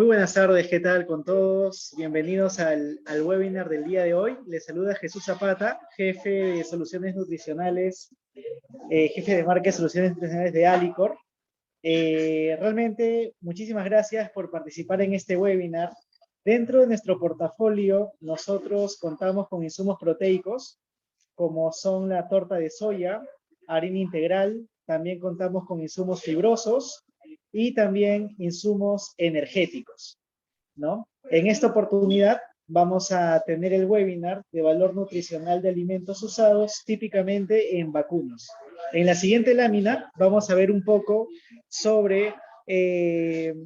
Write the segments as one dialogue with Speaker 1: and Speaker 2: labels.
Speaker 1: Muy buenas tardes, ¿qué tal con todos? Bienvenidos al webinar del día de hoy. Les saluda Jesús Zapata, jefe de soluciones nutricionales, jefe de marca de soluciones nutricionales de Alicor. Realmente, muchísimas gracias por participar en este webinar. Dentro de nuestro portafolio, nosotros contamos con insumos proteicos, como son la torta de soya, harina integral, también contamos con insumos fibrosos y también insumos energéticos, ¿no? En esta oportunidad vamos a tener el webinar de valor nutricional de alimentos usados típicamente en vacunos. En la siguiente lámina vamos a ver un poco sobre el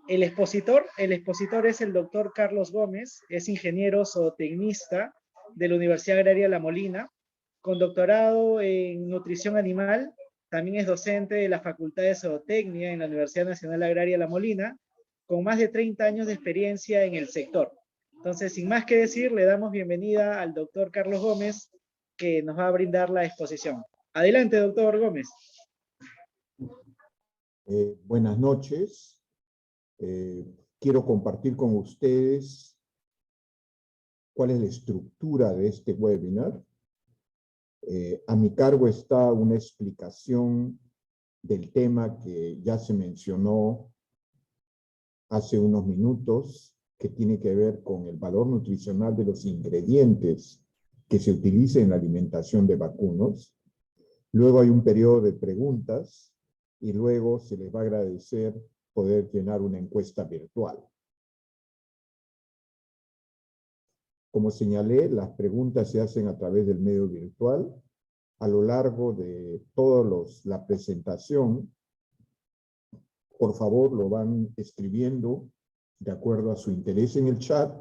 Speaker 1: expositor. El expositor es el doctor Carlos Gómez, es ingeniero zootecnista de la Universidad Agraria La Molina, con doctorado en nutrición animal. También es docente de la Facultad de Zootecnia en la Universidad Nacional Agraria La Molina, con más de 30 años de experiencia en el sector. Entonces, sin más que decir, le damos bienvenida al doctor Carlos Gómez, que nos va a brindar la exposición. Adelante, doctor Gómez.
Speaker 2: Buenas noches. Quiero compartir con ustedes cuál es la estructura de este webinar. A mi cargo está una explicación del tema que ya se mencionó hace unos minutos, que tiene que ver con el valor nutricional de los ingredientes que se utilizan en la alimentación de vacunos. Luego hay un periodo de preguntas y luego se les va a agradecer poder llenar una encuesta virtual. Como señalé, las preguntas se hacen a través del medio virtual. A lo largo de toda la presentación, por favor, lo van escribiendo de acuerdo a su interés en el chat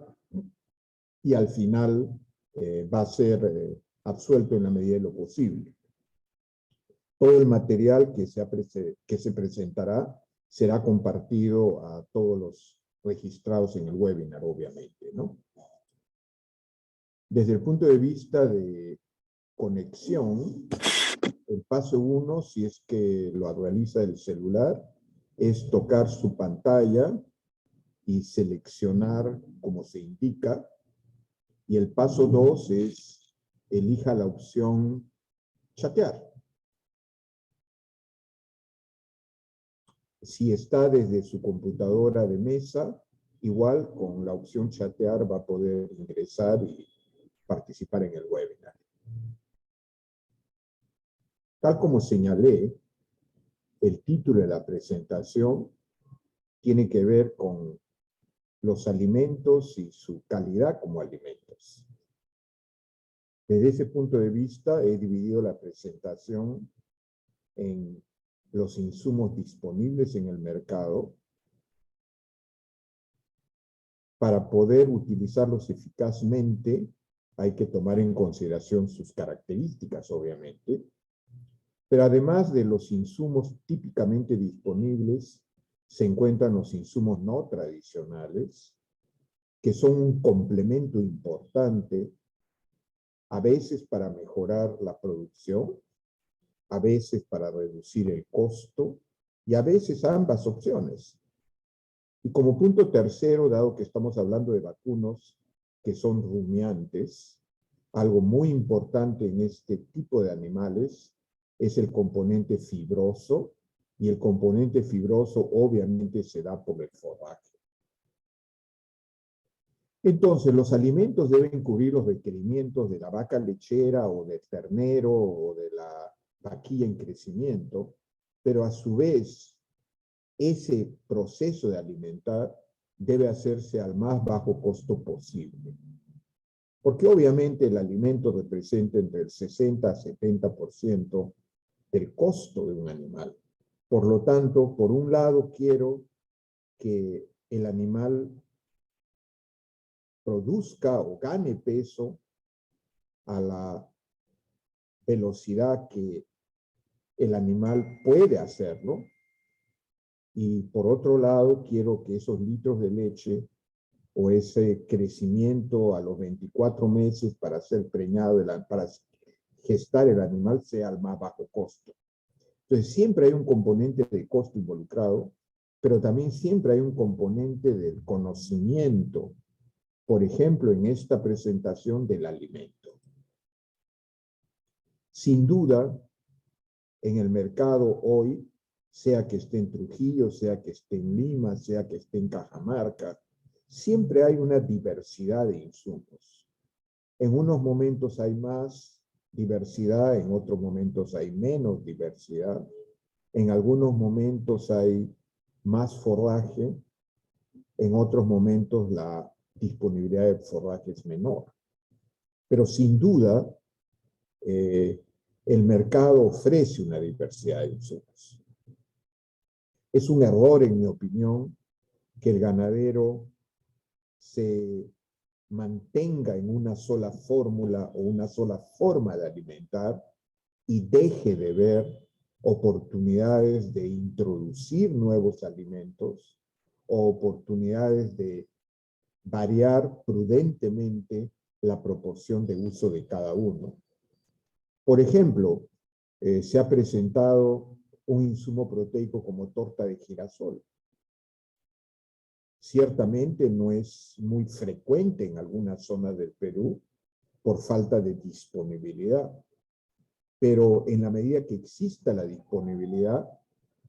Speaker 2: y al final va a ser absuelto en la medida de lo posible. Todo el material que se presentará será compartido a todos los registrados en el webinar, obviamente, ¿no? Desde el punto de vista de conexión, el paso 1, si es que lo realiza el celular, es tocar su pantalla y seleccionar como se indica. Y el paso 2 es elija la opción chatear. Si está desde su computadora de mesa, igual con la opción chatear va a poder ingresar y participar en el webinar. Tal como señalé, el título de la presentación tiene que ver con los alimentos y su calidad como alimentos. Desde ese punto de vista, he dividido la presentación en los insumos disponibles en el mercado para poder utilizarlos eficazmente. Hay que tomar en consideración sus características, obviamente, pero además de los insumos típicamente disponibles, se encuentran los insumos no tradicionales, que son un complemento importante, a veces para mejorar la producción, a veces para reducir el costo, y a veces ambas opciones. Y como punto tercero, dado que estamos hablando de vacunos que son rumiantes, algo muy importante en este tipo de animales es el componente fibroso, y el componente fibroso obviamente se da por el forraje. Entonces, los alimentos deben cubrir los requerimientos de la vaca lechera o del ternero o de la vaquilla en crecimiento, pero a su vez, ese proceso de alimentar debe hacerse al más bajo costo posible. Porque obviamente el alimento representa entre el 60 a 70% del costo de un animal. Por lo tanto, por un lado, quiero que el animal produzca o gane peso a la velocidad que el animal puede hacerlo. Y por otro lado, quiero que esos litros de leche o ese crecimiento a los 24 meses para ser preñado, para gestar el animal, sea al más bajo costo. Entonces, siempre hay un componente de costo involucrado pero también siempre hay un componente del conocimiento, por ejemplo, en esta presentación del alimento. Sin duda, en el mercado hoy, sea que esté en Trujillo, sea que esté en Lima, sea que esté en Cajamarca, siempre hay una diversidad de insumos. En unos momentos hay más diversidad, en otros momentos hay menos diversidad, en algunos momentos hay más forraje, en otros momentos la disponibilidad de forraje es menor. Pero sin duda, el mercado ofrece una diversidad de insumos. Es un error, en mi opinión, que el ganadero se mantenga en una sola fórmula o una sola forma de alimentar y deje de ver oportunidades de introducir nuevos alimentos o oportunidades de variar prudentemente la proporción de uso de cada uno. Por ejemplo, se ha presentado un insumo proteico como torta de girasol. Ciertamente no es muy frecuente en algunas zonas del Perú por falta de disponibilidad, pero en la medida que exista la disponibilidad,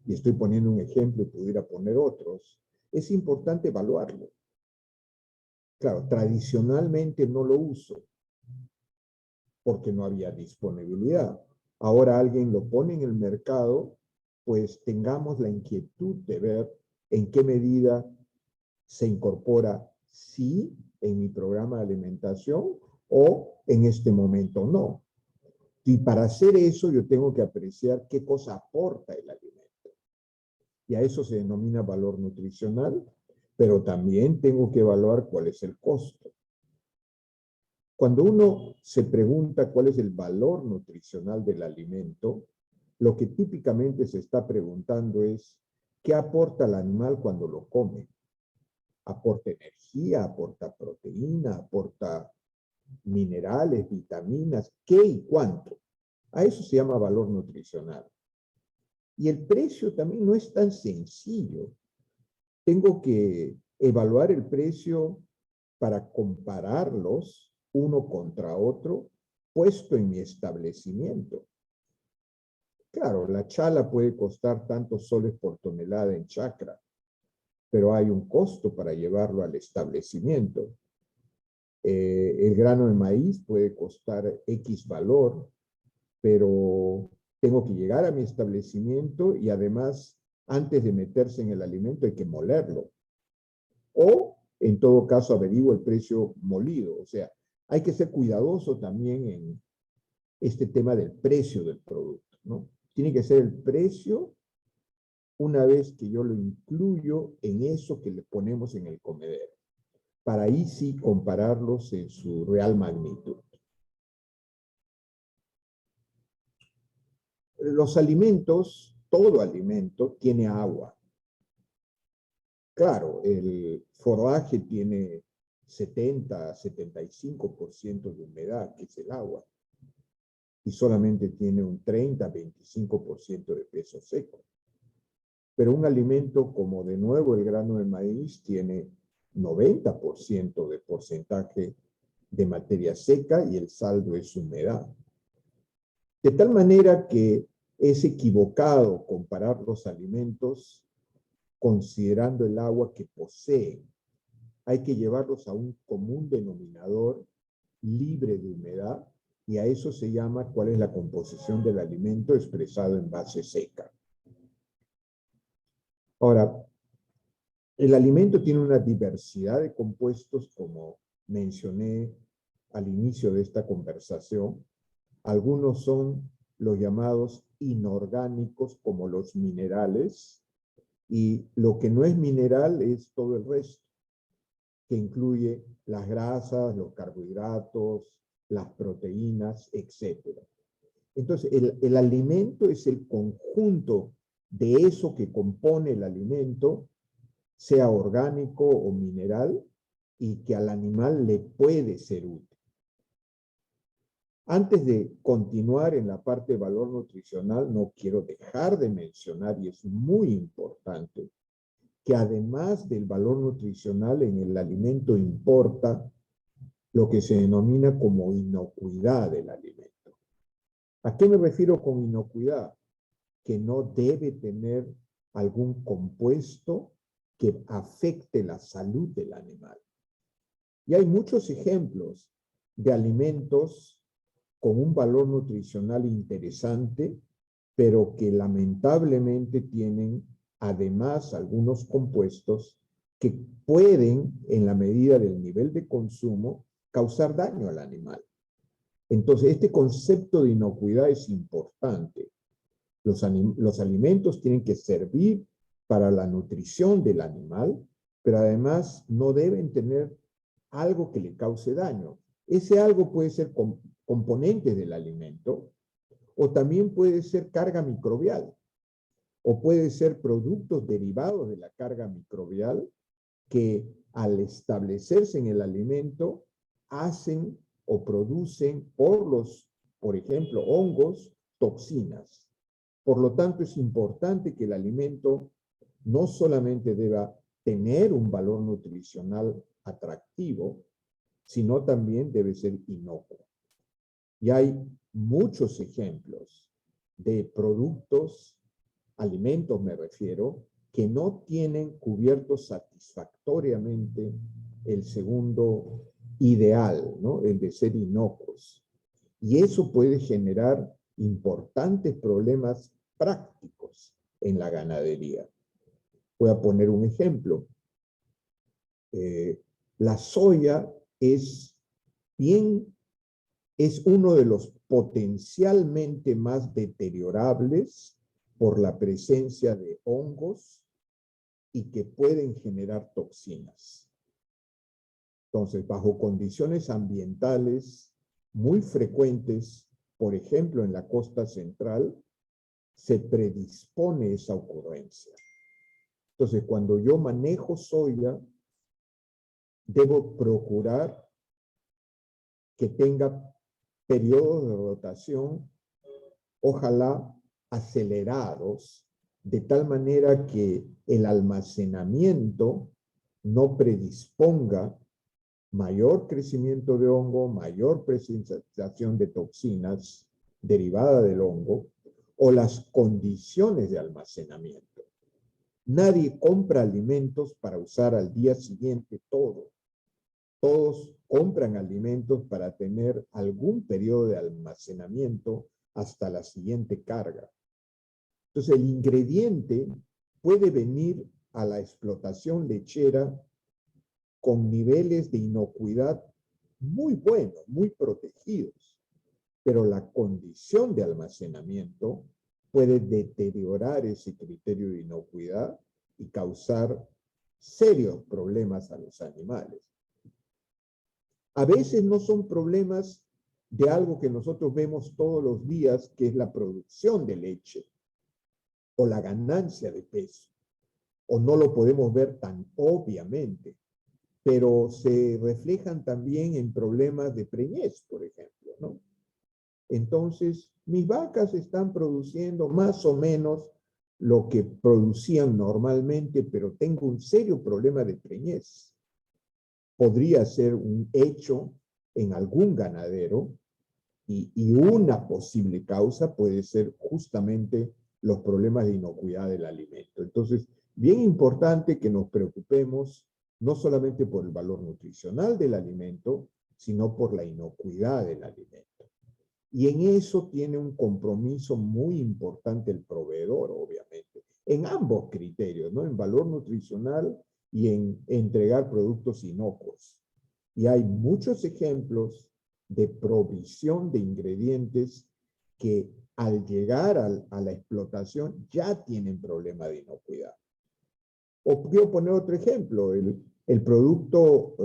Speaker 2: y estoy poniendo un ejemplo y pudiera poner otros, es importante evaluarlo. Claro, tradicionalmente no lo uso porque no había disponibilidad. Ahora alguien lo pone en el mercado, pues tengamos la inquietud de ver en qué medida se incorpora sí en mi programa de alimentación o en este momento no. Y para hacer eso yo tengo que apreciar qué cosa aporta el alimento. Y a eso se denomina valor nutricional, pero también tengo que evaluar cuál es el costo. Cuando uno se pregunta cuál es el valor nutricional del alimento, lo que típicamente se está preguntando es, ¿qué aporta el animal cuando lo come? ¿Aporta energía, aporta proteína, aporta minerales, vitaminas? ¿Qué y cuánto? A eso se llama valor nutricional. Y el precio también no es tan sencillo. Tengo que evaluar el precio para compararlos uno contra otro, puesto en mi establecimiento. Claro, la chala puede costar tantos soles por tonelada en chacra, pero hay un costo para llevarlo al establecimiento. El grano de maíz puede costar X valor, pero tengo que llegar a mi establecimiento y además, antes de meterse en el alimento, hay que molerlo. O, en todo caso, averiguo el precio molido. O sea, hay que ser cuidadoso también en este tema del precio del producto, ¿no? Tiene que ser el precio una vez que yo lo incluyo en eso que le ponemos en el comedero, para ahí sí compararlos en su real magnitud. Los alimentos, todo alimento tiene agua. Claro, el forraje tiene 70-75% de humedad, que es el agua, y solamente tiene un 30-25% de peso seco. Pero un alimento como de nuevo el grano de maíz tiene 90% de porcentaje de materia seca y el saldo es humedad. De tal manera que es equivocado comparar los alimentos considerando el agua que poseen. Hay que llevarlos a un común denominador libre de humedad y a eso se llama cuál es la composición del alimento expresado en base seca. Ahora, el alimento tiene una diversidad de compuestos, como mencioné al inicio de esta conversación. Algunos son los llamados inorgánicos, como los minerales, y lo que no es mineral es todo el resto, que incluye las grasas, los carbohidratos, las proteínas, etc. Entonces, el alimento es el conjunto de eso que compone el alimento, sea orgánico o mineral, y que al animal le puede ser útil. Antes de continuar en la parte de valor nutricional, no quiero dejar de mencionar, y es muy importante, que además del valor nutricional en el alimento importa lo que se denomina como inocuidad del alimento. ¿A qué me refiero con inocuidad? Que no debe tener algún compuesto que afecte la salud del animal. Y hay muchos ejemplos de alimentos con un valor nutricional interesante, pero que lamentablemente tienen además algunos compuestos que pueden, en la medida del nivel de consumo, causar daño al animal. Entonces, este concepto de inocuidad es importante. Los alimentos tienen que servir para la nutrición del animal, pero además no deben tener algo que le cause daño. Ese algo puede ser componentes del alimento, o también puede ser carga microbial, o puede ser productos derivados de la carga microbial que al establecerse en el alimento hacen o producen por ejemplo, hongos, toxinas. Por lo tanto, es importante que el alimento no solamente deba tener un valor nutricional atractivo, sino también debe ser inocuo. Y hay muchos ejemplos de productos, alimentos me refiero, que no tienen cubierto satisfactoriamente el segundo ideal, ¿no? El de ser inocuos. Y eso puede generar importantes problemas prácticos en la ganadería. Voy a poner un ejemplo. La soya es uno de los potencialmente más deteriorables por la presencia de hongos y que pueden generar toxinas. Entonces, bajo condiciones ambientales muy frecuentes, por ejemplo, en la costa central, se predispone esa ocurrencia. Entonces, cuando yo manejo soya, debo procurar que tenga periodos de rotación, ojalá acelerados, de tal manera que el almacenamiento no predisponga mayor crecimiento de hongo, mayor presentación de toxinas derivada del hongo, o las condiciones de almacenamiento. Nadie compra alimentos para usar al día siguiente todo. Todos compran alimentos para tener algún periodo de almacenamiento hasta la siguiente carga. Entonces, el ingrediente puede venir a la explotación lechera con niveles de inocuidad muy buenos, muy protegidos, pero la condición de almacenamiento puede deteriorar ese criterio de inocuidad y causar serios problemas a los animales. A veces no son problemas de algo que nosotros vemos todos los días, que es la producción de leche o la ganancia de peso, o no lo podemos ver tan obviamente, pero se reflejan también en problemas de preñez, por ejemplo, ¿no? Entonces, mis vacas están produciendo más o menos lo que producían normalmente, pero tengo un serio problema de preñez. Podría ser un hecho en algún ganadero y una posible causa puede ser justamente los problemas de inocuidad del alimento. Entonces, bien importante que nos preocupemos no solamente por el valor nutricional del alimento, sino por la inocuidad del alimento. Y en eso tiene un compromiso muy importante el proveedor, obviamente, en ambos criterios, ¿no? En valor nutricional y en entregar productos inocuos. Y hay muchos ejemplos de provisión de ingredientes que al llegar a la explotación ya tienen problema de inocuidad. O quiero poner otro ejemplo, el producto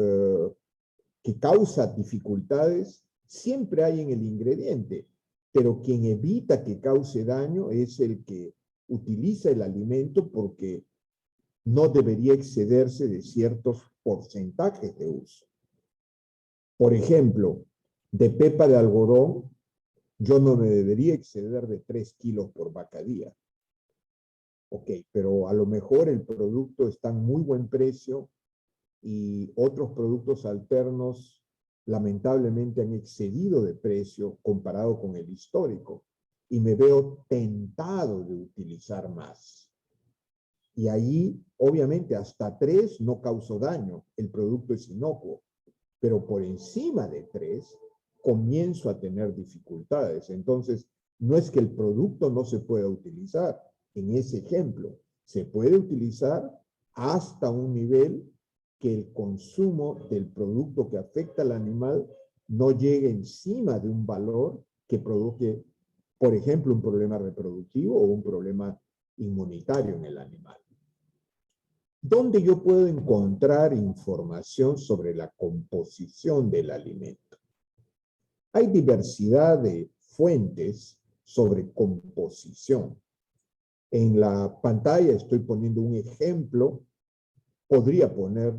Speaker 2: que causa dificultades siempre hay en el ingrediente, pero quien evita que cause daño es el que utiliza el alimento porque no debería excederse de ciertos porcentajes de uso. Por ejemplo, de pepa de algodón, yo no me debería exceder de 3 kilos por vaca día. Ok, pero a lo mejor el producto está en muy buen precio y otros productos alternos lamentablemente han excedido de precio comparado con el histórico y me veo tentado de utilizar más. Y ahí, obviamente, hasta 3 no causó daño, el producto es inocuo, pero por encima de 3 comienzo a tener dificultades. Entonces, no es que el producto no se pueda utilizar. En ese ejemplo, se puede utilizar hasta un nivel que el consumo del producto que afecta al animal no llegue encima de un valor que provoque, por ejemplo, un problema reproductivo o un problema inmunitario en el animal. ¿Dónde yo puedo encontrar información sobre la composición del alimento? Hay diversidad de fuentes sobre composición. En la pantalla estoy poniendo un ejemplo. Podría poner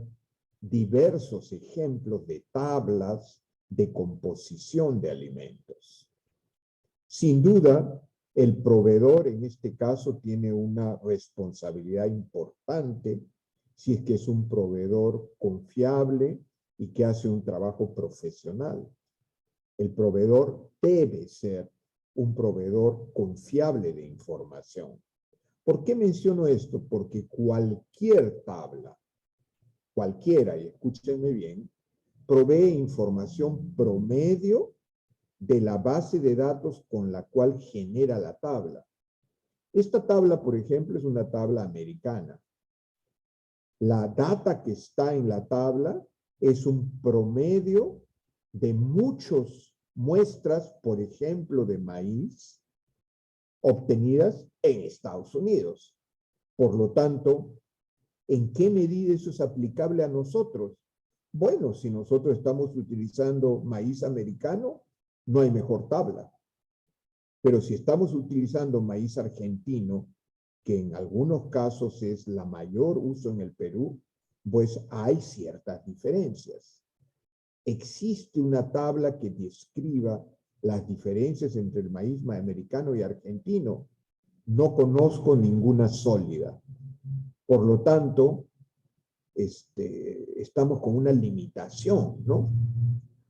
Speaker 2: diversos ejemplos de tablas de composición de alimentos. Sin duda, el proveedor en este caso tiene una responsabilidad importante si es que es un proveedor confiable y que hace un trabajo profesional. El proveedor debe ser un proveedor confiable de información. ¿Por qué menciono esto? Porque cualquier tabla, cualquiera, y escúchenme bien, provee información promedio de la base de datos con la cual genera la tabla. Esta tabla, por ejemplo, es una tabla americana. La data que está en la tabla es un promedio de muchas muestras, por ejemplo, de maíz, obtenidas en Estados Unidos. Por lo tanto, ¿en qué medida eso es aplicable a nosotros? Bueno, si nosotros estamos utilizando maíz americano, no hay mejor tabla. Pero si estamos utilizando maíz argentino, que en algunos casos es la mayor uso en el Perú, pues hay ciertas diferencias. ¿Existe una tabla que describa las diferencias entre el maíz americano y argentino? No conozco ninguna sólida. Por lo tanto, estamos con una limitación, ¿no?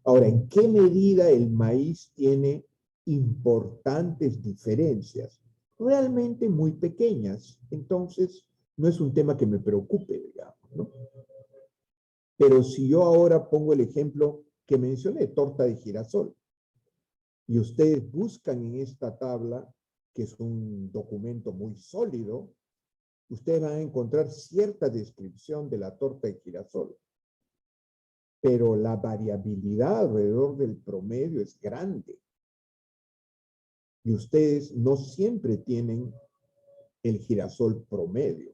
Speaker 2: Ahora, ¿en qué medida el maíz tiene importantes diferencias? Realmente muy pequeñas. Entonces, no es un tema que me preocupe, digamos, ¿no? Pero si yo ahora pongo el ejemplo que mencioné, torta de girasol, y ustedes buscan en esta tabla, que es un documento muy sólido, ustedes van a encontrar cierta descripción de la torta de girasol. Pero la variabilidad alrededor del promedio es grande. Y ustedes no siempre tienen el girasol promedio.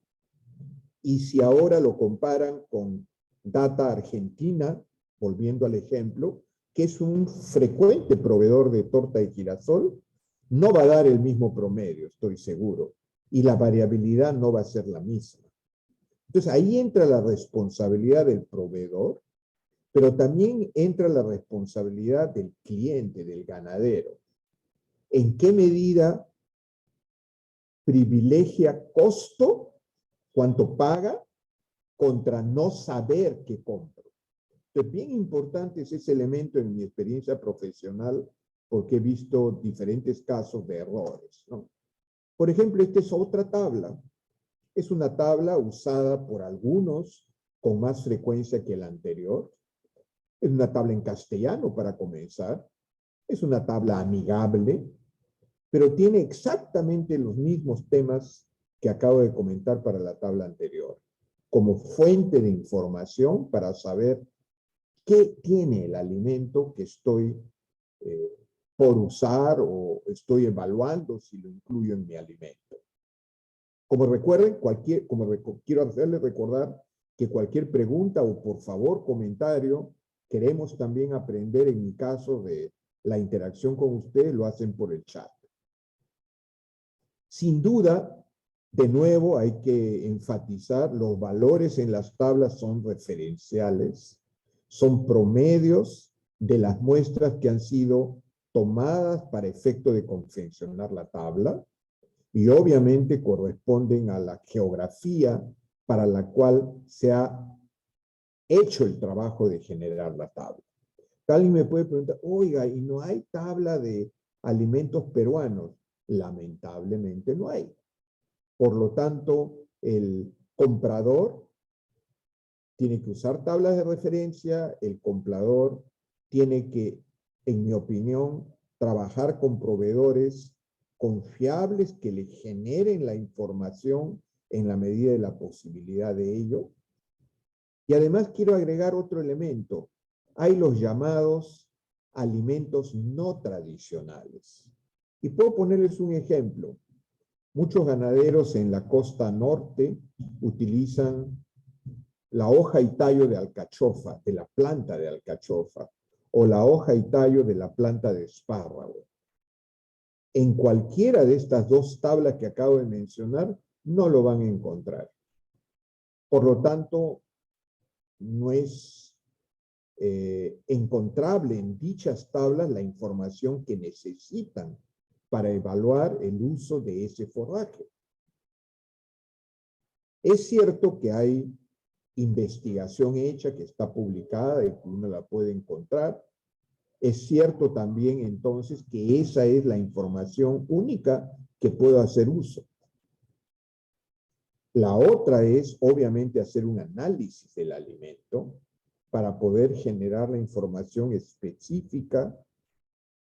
Speaker 2: Y si ahora lo comparan con data argentina, volviendo al ejemplo, que es un frecuente proveedor de torta de girasol, no va a dar el mismo promedio, estoy seguro. Y la variabilidad no va a ser la misma. Entonces ahí entra la responsabilidad del proveedor, pero también entra la responsabilidad del cliente, del ganadero. ¿En qué medida privilegia costo, cuánto paga, contra no saber qué compro? Entonces, bien importante es ese elemento en mi experiencia profesional, porque he visto diferentes casos de errores, ¿no? Por ejemplo, esta es otra tabla. Es una tabla usada por algunos con más frecuencia que la anterior. Es una tabla en castellano para comenzar. Es una tabla amigable, pero tiene exactamente los mismos temas que acabo de comentar para la tabla anterior, como fuente de información para saber qué tiene el alimento que estoy por usar o estoy evaluando si lo incluyo en mi alimento. Como recuerden, quiero hacerles recordar que cualquier pregunta o por favor comentario, queremos también aprender en mi caso de la interacción con ustedes, lo hacen por el chat. Sin duda, de nuevo hay que enfatizar, los valores en las tablas son referenciales, son promedios de las muestras que han sido tomadas para efecto de confeccionar la tabla, y obviamente corresponden a la geografía para la cual se ha hecho el trabajo de generar la tabla. Alguien me puede preguntar, oiga, ¿y no hay tabla de alimentos peruanos? Lamentablemente no hay. Por lo tanto, el comprador tiene que usar tablas de referencia, el comprador tiene que, en mi opinión, trabajar con proveedores confiables que le generen la información en la medida de la posibilidad de ello. Y además quiero agregar otro elemento. Hay los llamados alimentos no tradicionales. Y puedo ponerles un ejemplo. Muchos ganaderos en la costa norte utilizan la hoja y tallo de alcachofa, de la planta de alcachofa, o la hoja y tallo de la planta de espárrago. En cualquiera de estas dos tablas que acabo de mencionar, no lo van a encontrar. Por lo tanto, no es encontrable en dichas tablas la información que necesitan para evaluar el uso de ese forraje. Es cierto que hay investigación hecha que está publicada y que uno la puede encontrar. Es cierto también entonces que esa es la información única que puedo hacer uso. La otra es obviamente hacer un análisis del alimento para poder generar la información específica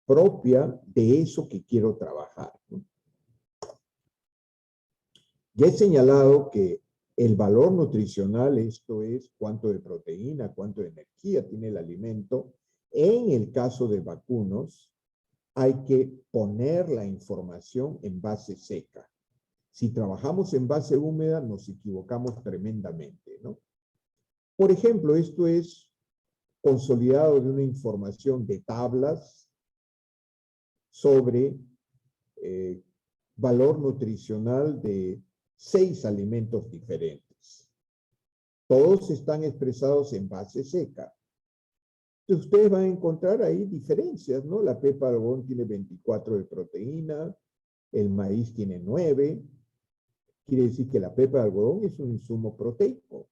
Speaker 2: propia de eso que quiero trabajar, ¿no? Ya he señalado que el valor nutricional, esto es cuánto de proteína, cuánto de energía tiene el alimento. En el caso de vacunos, hay que poner la información en base seca. Si trabajamos en base húmeda, nos equivocamos tremendamente, ¿no? Por ejemplo, esto es consolidado de una información de tablas sobre valor nutricional de 6 alimentos diferentes. Todos están expresados en base seca. Entonces, ustedes van a encontrar ahí diferencias, ¿no? La pepa de algodón tiene 24 de proteína, el maíz tiene 9. Quiere decir que la pepa de algodón es un insumo proteico.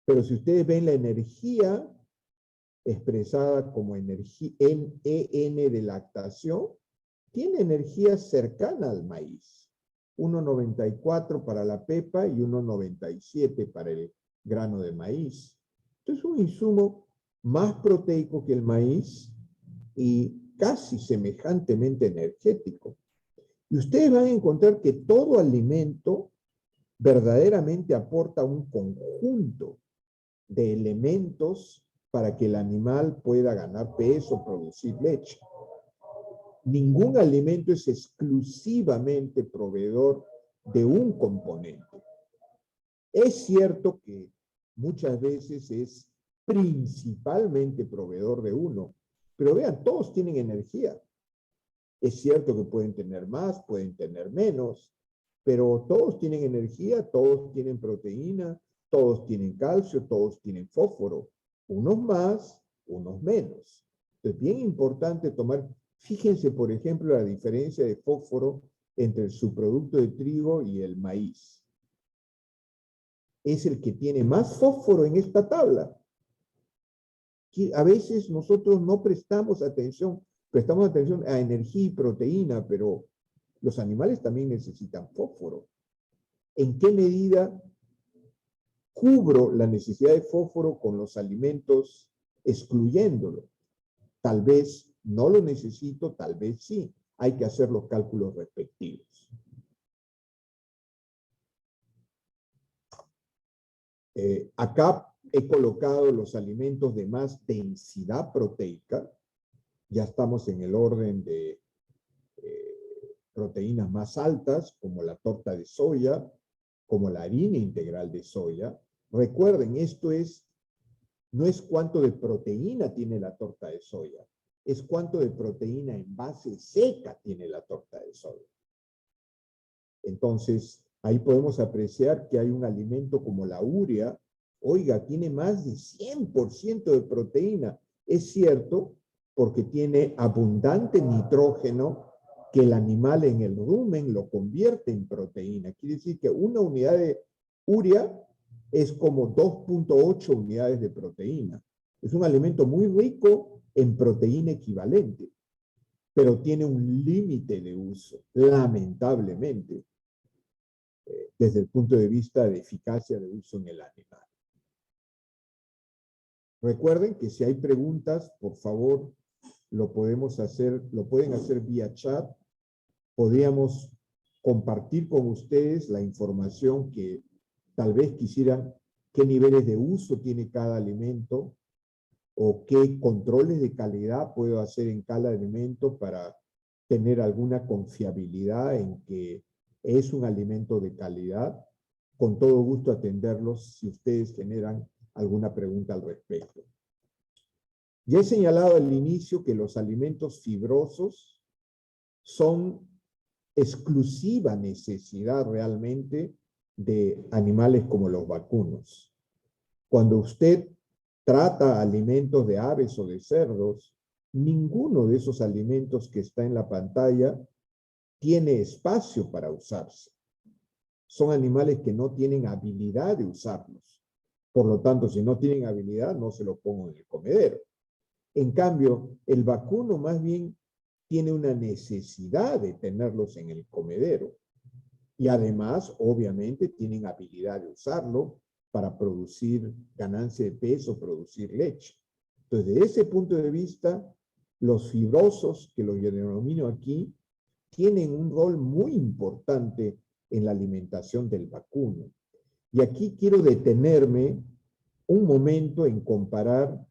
Speaker 2: Pero si ustedes ven la energía expresada como energía NEN de lactación, tiene energía cercana al maíz. 1,94 para la pepa y 1,97 para el grano de maíz. Entonces, es un insumo más proteico que el maíz y casi semejantemente energético. Y ustedes van a encontrar que todo alimento verdaderamente aporta un conjunto de elementos para que el animal pueda ganar peso, producir leche. Ningún alimento es exclusivamente proveedor de un componente. Es cierto que muchas veces es principalmente proveedor de uno, pero vean, todos tienen energía. Es cierto que pueden tener más, pueden tener menos, pero todos tienen energía, todos tienen proteína, todos tienen calcio, todos tienen fósforo. Unos más, unos menos. Entonces, bien importante tomar. Fíjense, por ejemplo, la diferencia de fósforo entre el subproducto de trigo y el maíz. Es el que tiene más fósforo en esta tabla. A veces nosotros no prestamos atención a energía y proteína, pero los animales también necesitan fósforo. ¿En qué medida cubro la necesidad de fósforo con los alimentos excluyéndolo? Tal vez no lo necesito, tal vez sí. Hay que hacer los cálculos respectivos. Acá he colocado los alimentos de más densidad proteica. Ya estamos en el orden de proteínas más altas, como la torta de soya, como la harina integral de soya. Recuerden, no es cuánto de proteína tiene la torta de soya, es cuánto de proteína en base seca tiene la torta de soya. Entonces, ahí podemos apreciar que hay un alimento como la urea, oiga, tiene más de 100% de proteína. Es cierto, porque tiene abundante nitrógeno que el animal en el rumen lo convierte en proteína. Quiere decir que una unidad de urea es como 2.8 unidades de proteína. Es un alimento muy rico en proteína equivalente, pero tiene un límite de uso, lamentablemente, desde el punto de vista de eficacia de uso en el animal. Recuerden que si hay preguntas, por favor, lo pueden hacer vía chat. Podríamos compartir con ustedes la información que tal vez quisieran, qué niveles de uso tiene cada alimento o qué controles de calidad puedo hacer en cada alimento para tener alguna confiabilidad en que es un alimento de calidad. Con todo gusto atenderlos si ustedes generan alguna pregunta al respecto. Ya he señalado al inicio que los alimentos fibrosos son exclusiva necesidad realmente de animales como los vacunos. Cuando usted trata alimentos de aves o de cerdos, ninguno de esos alimentos que está en la pantalla tiene espacio para usarse. Son animales que no tienen habilidad de usarlos. Por lo tanto, si no tienen habilidad, no se los pongo en el comedero. En cambio, el vacuno más bien tiene una necesidad de tenerlos en el comedero. Y además, obviamente, tienen habilidad de usarlo para producir ganancia de peso, producir leche. Entonces, desde ese punto de vista, los fibrosos, que los denomino aquí, tienen un rol muy importante en la alimentación del vacuno. Y aquí quiero detenerme un momento en comparar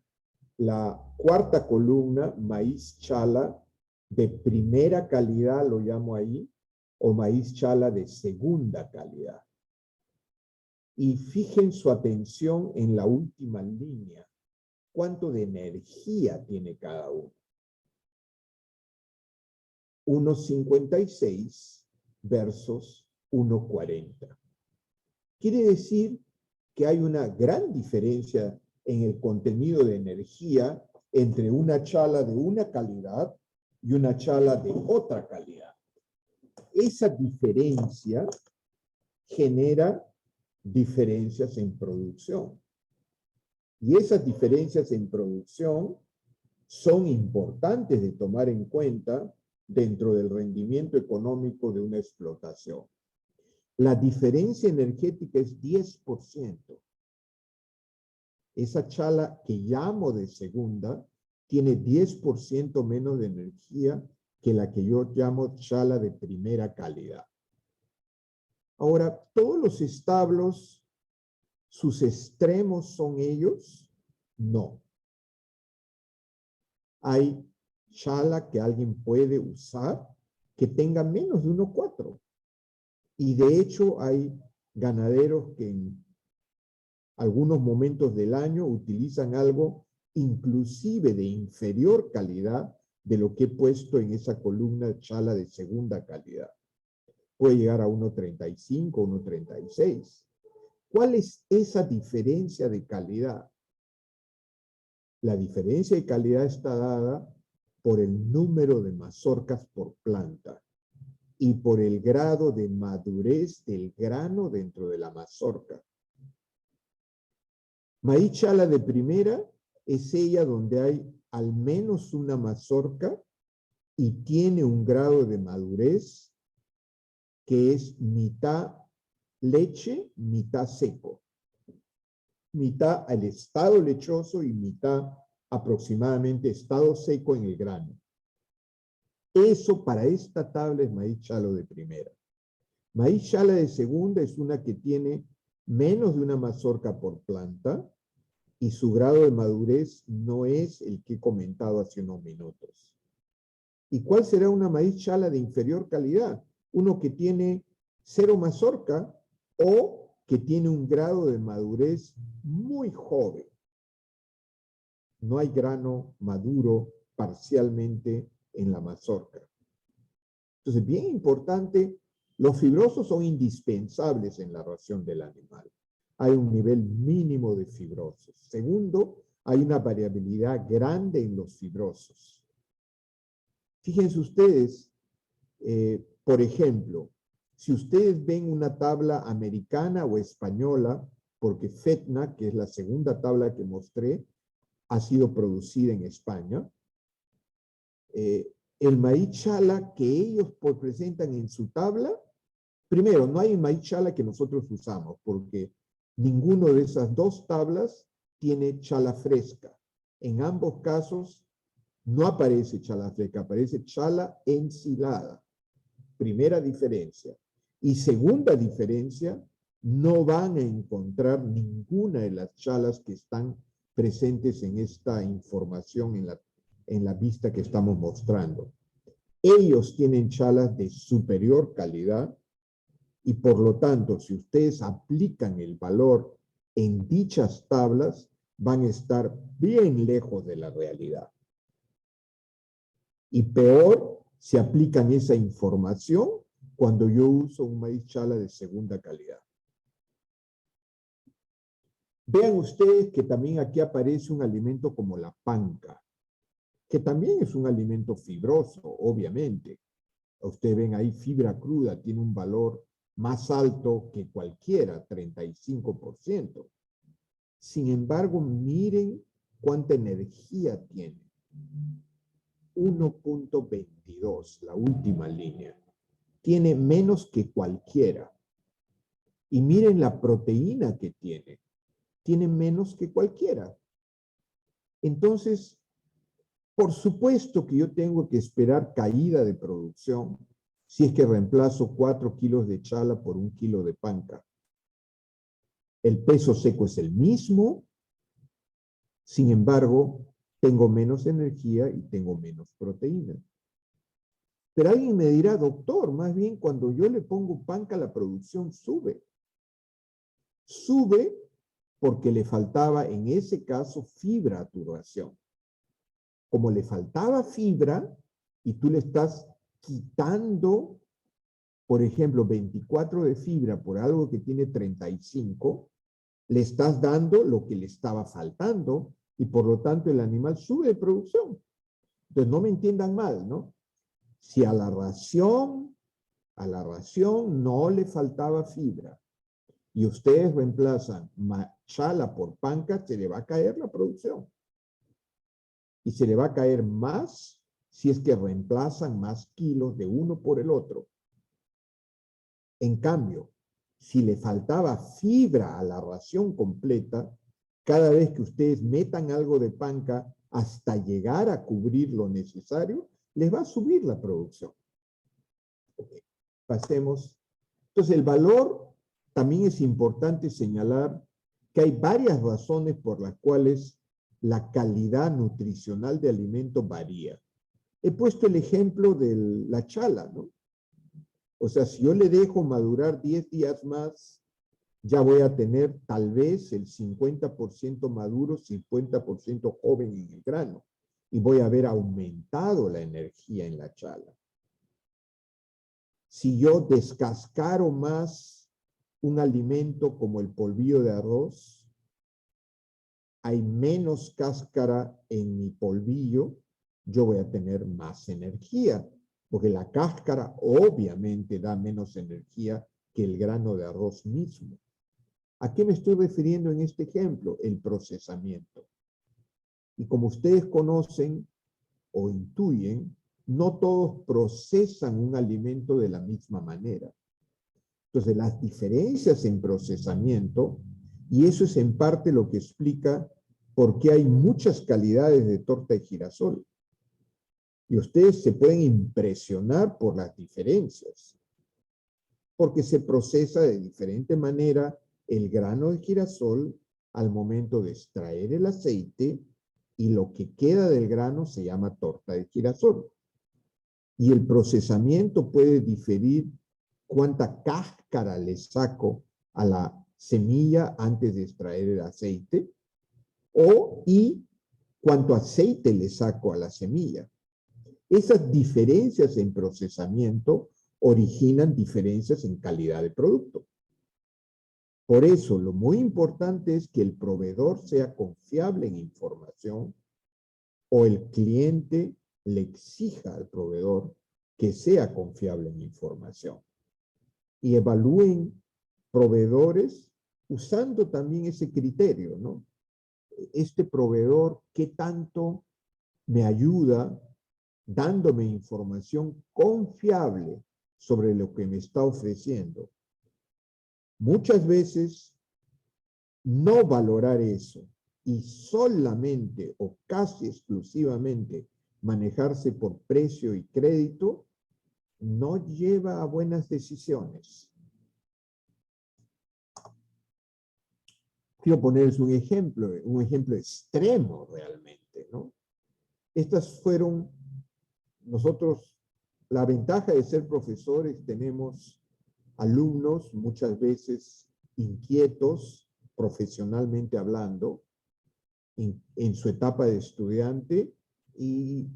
Speaker 2: la cuarta columna, maíz chala, de primera calidad, lo llamo ahí, o maíz chala de segunda calidad. Y fijen su atención en la última línea. ¿Cuánto de energía tiene cada uno? 1,56 versus 1,40. Quiere decir que hay una gran diferencia en el contenido de energía entre una chala de una calidad y una chala de otra calidad. Esa diferencia genera diferencias en producción. Y esas diferencias en producción son importantes de tomar en cuenta dentro del rendimiento económico de una explotación. La diferencia energética es 10%. Esa chala que llamo de segunda tiene 10% menos de energía que la que yo llamo chala de primera calidad. Ahora, ¿todos los establos, sus extremos son ellos? No. Hay chala que alguien puede usar que tenga menos de 1,4. Y de hecho hay ganaderos que en algunos momentos del año utilizan algo inclusive de inferior calidad de lo que he puesto en esa columna chala de segunda calidad. Puede llegar a 1,35, 1,36. ¿Cuál es esa diferencia de calidad? La diferencia de calidad está dada por el número de mazorcas por planta y por el grado de madurez del grano dentro de la mazorca. Maíz chala de primera es ella donde hay al menos una mazorca y tiene un grado de madurez que es mitad leche, mitad seco. Mitad al estado lechoso y mitad aproximadamente estado seco en el grano. Eso para esta tabla es maíz chala de primera. Maíz chala de segunda es una que tiene menos de una mazorca por planta y su grado de madurez no es el que he comentado hace unos minutos. ¿Y cuál será una maíz chala de inferior calidad? Uno que tiene 0 mazorca o que tiene un grado de madurez muy joven. No hay grano maduro parcialmente en la mazorca. Entonces, bien importante, los fibrosos son indispensables en la ración del animal. Hay un nivel mínimo de fibrosos. Segundo, hay una variabilidad grande en los fibrosos. Fíjense ustedes Por ejemplo, si ustedes ven una tabla americana o española, porque FETNA, que es la segunda tabla que mostré, ha sido producida en España, el maíz chala que ellos presentan en su tabla, primero, no hay maíz chala que nosotros usamos, porque ninguno de esas dos tablas tiene chala fresca. En ambos casos no aparece chala fresca, aparece chala ensilada. Primera diferencia. Y segunda diferencia, no van a encontrar ninguna de las chalas que están presentes en esta información en la vista que estamos mostrando. Ellos tienen chalas de superior calidad y por lo tanto, si ustedes aplican el valor en dichas tablas, van a estar bien lejos de la realidad. Y peor, si aplican esa información cuando yo uso un maíz chala de segunda calidad. Vean ustedes que también aquí aparece un alimento como la panca, que también es un alimento fibroso, obviamente. Ustedes ven ahí fibra cruda, tiene un valor más alto que cualquiera, 35%. Sin embargo, miren cuánta energía tiene. 1.22, la última línea. Tiene menos que cualquiera. Y miren la proteína que tiene. Tiene menos que cualquiera. Entonces, por supuesto que yo tengo que esperar caída de producción si es que reemplazo 4 kilos de chala por 1 kilo de panca. El peso seco es el mismo, sin embargo, tengo menos energía y tengo menos proteína. Pero alguien me dirá, doctor, más bien cuando yo le pongo panca, la producción sube. Sube porque le faltaba, en ese caso, fibra a tu ración. Como le faltaba fibra y tú le estás quitando, por ejemplo, 24 de fibra por algo que tiene 35, le estás dando lo que le estaba faltando y por lo tanto el animal sube de producción. Entonces no me entiendan mal, ¿no? Si a la ración no le faltaba fibra y ustedes reemplazan chala por panca, se le va a caer la producción. Y se le va a caer más si es que reemplazan más kilos de uno por el otro. En cambio, si le faltaba fibra a la ración completa, cada vez que ustedes metan algo de panca hasta llegar a cubrir lo necesario, les va a subir la producción. Okay. Pasemos. Entonces, el valor, también es importante señalar que hay varias razones por las cuales la calidad nutricional de alimento varía. He puesto el ejemplo de la chala, ¿no? O sea, si yo le dejo madurar 10 días más, ya voy a tener tal vez el 50% maduro, 50% joven en el grano. Y voy a haber aumentado la energía en la chala. Si yo descascaro más un alimento como el polvillo de arroz, hay menos cáscara en mi polvillo, yo voy a tener más energía, porque la cáscara obviamente da menos energía que el grano de arroz mismo. ¿A qué me estoy refiriendo en este ejemplo? El procesamiento. Y como ustedes conocen o intuyen, no todos procesan un alimento de la misma manera. Entonces, las diferencias en procesamiento, y eso es en parte lo que explica por qué hay muchas calidades de torta de girasol. Y ustedes se pueden impresionar por las diferencias, porque se procesa de diferente manera el grano de girasol al momento de extraer el aceite y lo que queda del grano se llama torta de girasol. Y el procesamiento puede diferir cuánta cáscara le saco a la semilla antes de extraer el aceite y cuánto aceite le saco a la semilla. Esas diferencias en procesamiento originan diferencias en calidad de producto. Por eso, lo muy importante es que el proveedor sea confiable en información o el cliente le exija al proveedor que sea confiable en información. Y evalúen proveedores usando también ese criterio, ¿no? Este proveedor, ¿qué tanto me ayuda dándome información confiable sobre lo que me está ofreciendo? Muchas veces no valorar eso y solamente o casi exclusivamente manejarse por precio y crédito no lleva a buenas decisiones. Quiero ponerles un ejemplo extremo realmente, ¿no? Estas fueron, nosotros, la ventaja de ser profesores, tenemos alumnos muchas veces inquietos, profesionalmente hablando, en su etapa de estudiante, y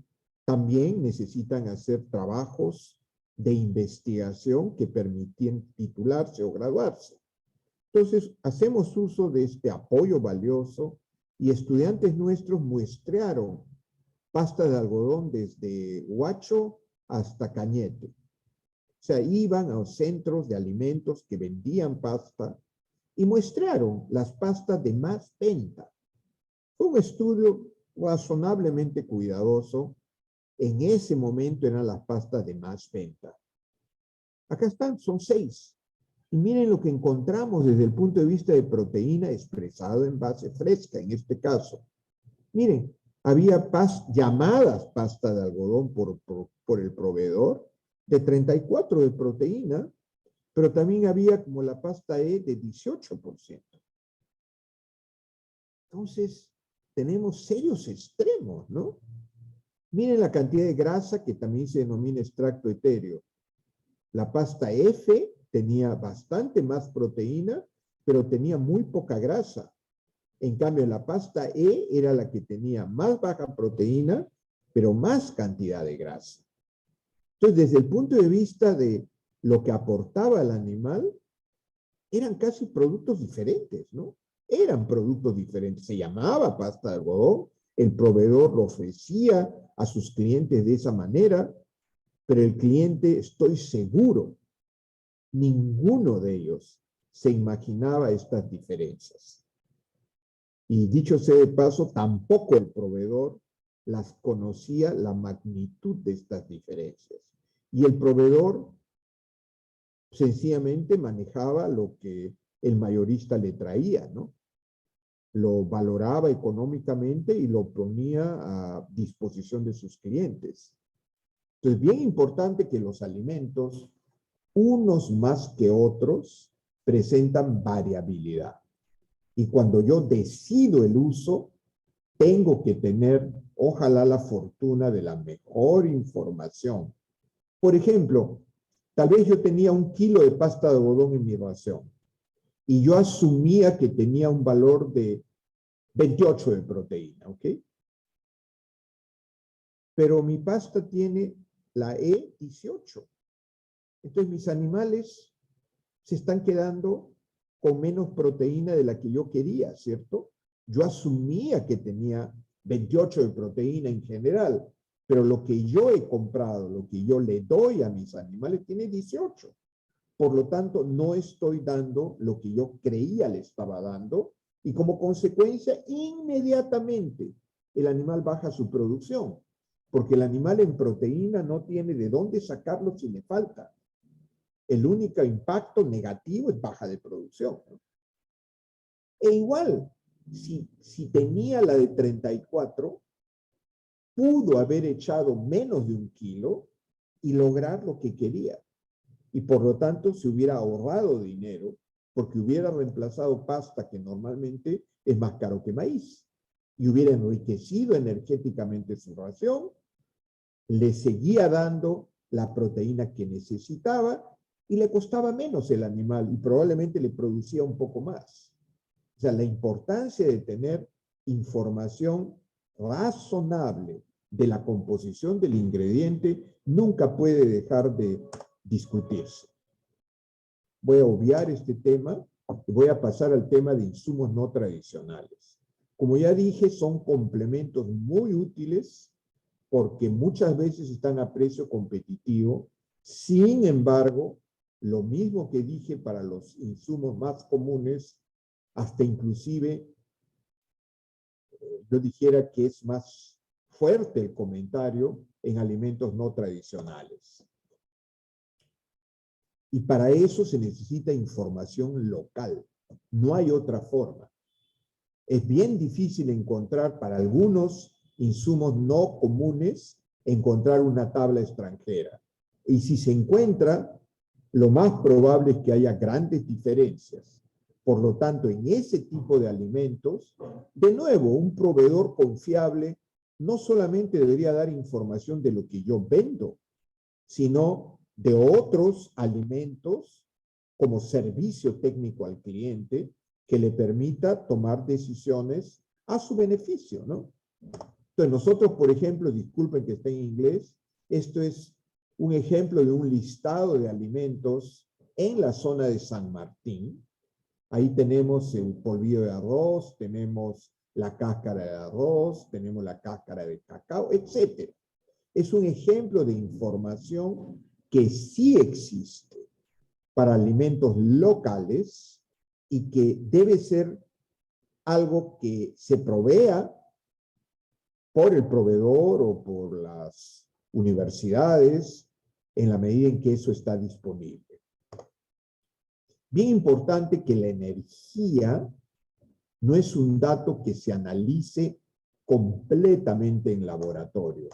Speaker 2: también necesitan hacer trabajos de investigación que permitían titularse o graduarse. Entonces, hacemos uso de este apoyo valioso y estudiantes nuestros muestrearon pasta de algodón desde Huacho hasta Cañete. O sea, iban a los centros de alimentos que vendían pasta y muestrearon las pastas de más venta. Fue un estudio razonablemente cuidadoso. En ese momento eran las pastas de más venta. Acá están, son 6. Y miren lo que encontramos desde el punto de vista de proteína expresado en base fresca, en este caso. Miren, había llamadas pasta de algodón por el proveedor de 34 de proteína, pero también había como la pasta E de 18%. Entonces, tenemos serios extremos, ¿no? Miren la cantidad de grasa que también se denomina extracto etéreo. La pasta F tenía bastante más proteína, pero tenía muy poca grasa. En cambio, la pasta E era la que tenía más baja proteína, pero más cantidad de grasa. Entonces, desde el punto de vista de lo que aportaba el animal, eran casi productos diferentes, ¿no? Eran productos diferentes. Se llamaba pasta de algodón, el proveedor lo ofrecía a sus clientes de esa manera, pero el cliente, estoy seguro, ninguno de ellos se imaginaba estas diferencias. Y dicho sea de paso, tampoco el proveedor las conocía la magnitud de estas diferencias. Y el proveedor sencillamente manejaba lo que el mayorista le traía, ¿no? Lo valoraba económicamente y lo ponía a disposición de sus clientes. Entonces, bien importante que los alimentos, unos más que otros, presentan variabilidad. Y cuando yo decido el uso, tengo que tener, ojalá, la fortuna de la mejor información. Por ejemplo, tal vez yo tenía 1 kilo de pasta de algodón en mi ración y yo asumía que tenía un valor de 28 de proteína, ¿ok? Pero mi pasta tiene la E18. Entonces mis animales se están quedando con menos proteína de la que yo quería, ¿cierto? Yo asumía que tenía 28 de proteína en general, pero lo que yo he comprado, lo que yo le doy a mis animales, tiene 18. Por lo tanto, no estoy dando lo que yo creía le estaba dando, y como consecuencia, inmediatamente el animal baja su producción, porque el animal en proteína no tiene de dónde sacarlo si le falta. El único impacto negativo es baja de producción, ¿no? E igual, si tenía la de 34, pudo haber echado menos de 1 kilo y lograr lo que quería. Y por lo tanto se hubiera ahorrado dinero porque hubiera reemplazado pasta que normalmente es más caro que maíz y hubiera enriquecido energéticamente su ración, le seguía dando la proteína que necesitaba y le costaba menos el animal y probablemente le producía un poco más. O sea, la importancia de tener información razonable de la composición del ingrediente nunca puede dejar de discutirse. Voy a obviar este tema y voy a pasar al tema de insumos no tradicionales. Como ya dije, son complementos muy útiles porque muchas veces están a precio competitivo. Sin embargo, lo mismo que dije para los insumos más comunes, hasta inclusive yo dijera que es más fuerte el comentario en alimentos no tradicionales. Y para eso se necesita información local. No hay otra forma. Es bien difícil encontrar para algunos insumos no comunes, encontrar una tabla extranjera. Y si se encuentra, lo más probable es que haya grandes diferencias. Por lo tanto, en ese tipo de alimentos, de nuevo, un proveedor confiable no solamente debería dar información de lo que yo vendo, sino de otros alimentos como servicio técnico al cliente que le permita tomar decisiones a su beneficio, ¿no? Entonces, nosotros, por ejemplo, disculpen que esté en inglés, esto es un ejemplo de un listado de alimentos en la zona de San Martín. Ahí tenemos el polvillo de arroz, tenemos la cáscara de arroz, tenemos la cáscara de cacao, etc. Es un ejemplo de información que sí existe para alimentos locales y que debe ser algo que se provea por el proveedor o por las universidades en la medida en que eso está disponible. Bien importante que la energía no es un dato que se analice completamente en laboratorio.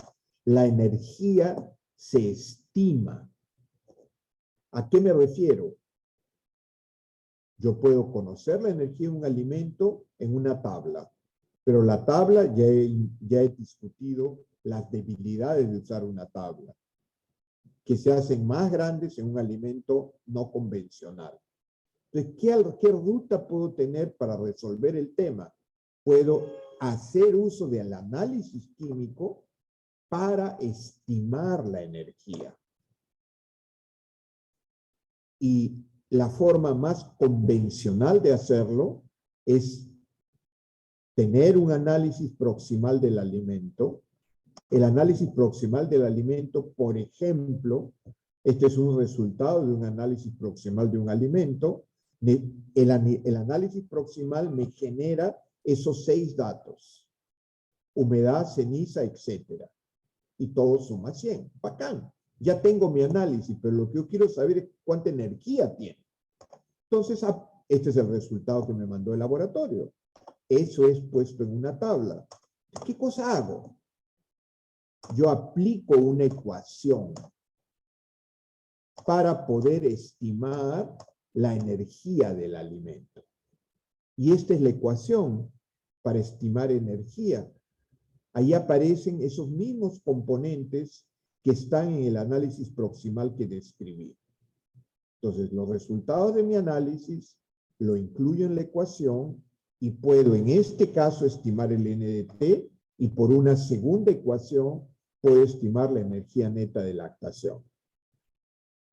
Speaker 2: La energía se estima. ¿A qué me refiero? Yo puedo conocer la energía de un alimento en una tabla, pero la tabla ya he discutido las debilidades de usar una tabla, que se hacen más grandes en un alimento no convencional. Entonces, ¿qué ruta puedo tener para resolver el tema? Puedo hacer uso del análisis químico para estimar la energía. Y la forma más convencional de hacerlo es tener un análisis proximal del alimento. El análisis proximal del alimento, por ejemplo, este es un resultado de un análisis proximal de un alimento. El análisis proximal me genera esos 6 datos: humedad, ceniza, etc. Y todo suma 100. Bacán. Ya tengo mi análisis, pero lo que yo quiero saber es cuánta energía tiene. Entonces, este es el resultado que me mandó el laboratorio. Eso es puesto en una tabla. ¿Qué cosa hago? Yo aplico una ecuación para poder estimar la energía del alimento. Y esta es la ecuación para estimar energía. Ahí aparecen esos mismos componentes que están en el análisis proximal que describí. Entonces, los resultados de mi análisis lo incluyo en la ecuación y puedo, en este caso, estimar el NDT, y por una segunda ecuación puedo estimar la energía neta de lactación.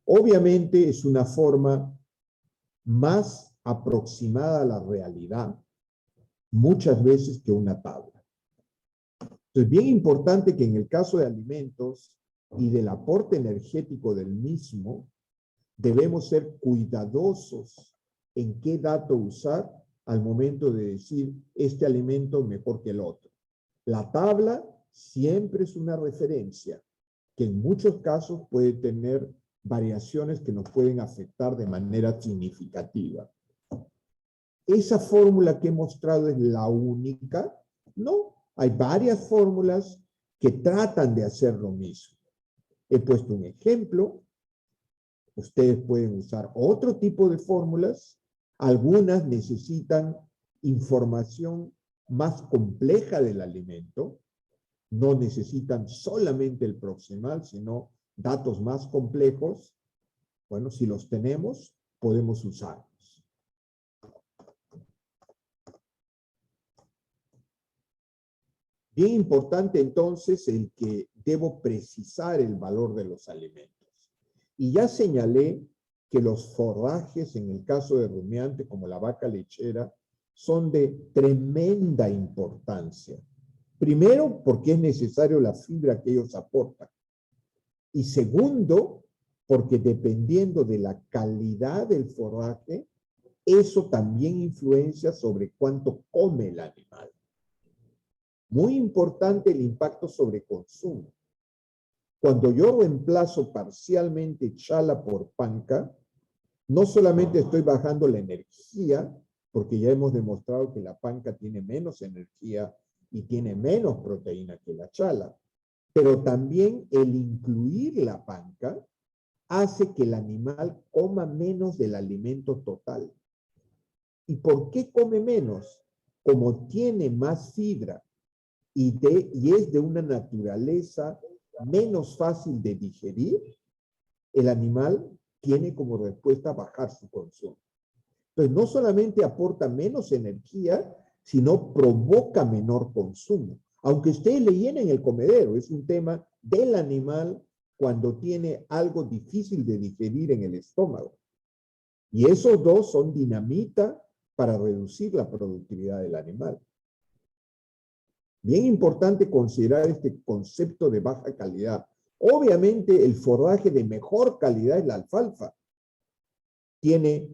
Speaker 2: Obviamente es una forma más aproximada a la realidad, muchas veces, que una tabla. Entonces, bien importante que en el caso de alimentos y del aporte energético del mismo, debemos ser cuidadosos en qué dato usar al momento de decir este alimento mejor que el otro. La tabla siempre es una referencia que en muchos casos puede tener variaciones que nos pueden afectar de manera significativa. ¿Esa fórmula que he mostrado es la única? No, hay varias fórmulas que tratan de hacer lo mismo. He puesto un ejemplo. Ustedes pueden usar otro tipo de fórmulas. Algunas necesitan información más compleja del alimento. No necesitan solamente el proximal, sino datos más complejos. Bueno, si los tenemos, podemos usarlos. Bien importante entonces el que debo precisar el valor de los alimentos. Y ya señalé que los forrajes, en el caso de rumiantes como la vaca lechera, son de tremenda importancia. Primero, porque es necesario la fibra que ellos aportan. Y segundo, porque dependiendo de la calidad del forraje, eso también influencia sobre cuánto come el animal. Muy importante el impacto sobre consumo. Cuando yo reemplazo parcialmente chala por panca, no solamente estoy bajando la energía, porque ya hemos demostrado que la panca tiene menos energía y tiene menos proteína que la chala, pero también el incluir la panca hace que el animal coma menos del alimento total. ¿Y por qué come menos? Como tiene más fibra y es de una naturaleza menos fácil de digerir, el animal tiene como respuesta bajar su consumo. Entonces, no solamente aporta menos energía, sino provoca menor consumo. Aunque ustedes le llenen el comedero, es un tema del animal cuando tiene algo difícil de digerir en el estómago. Y esos dos son dinamita para reducir la productividad del animal. Bien importante considerar este concepto de baja calidad. Obviamente, el forraje de mejor calidad es la alfalfa. Tiene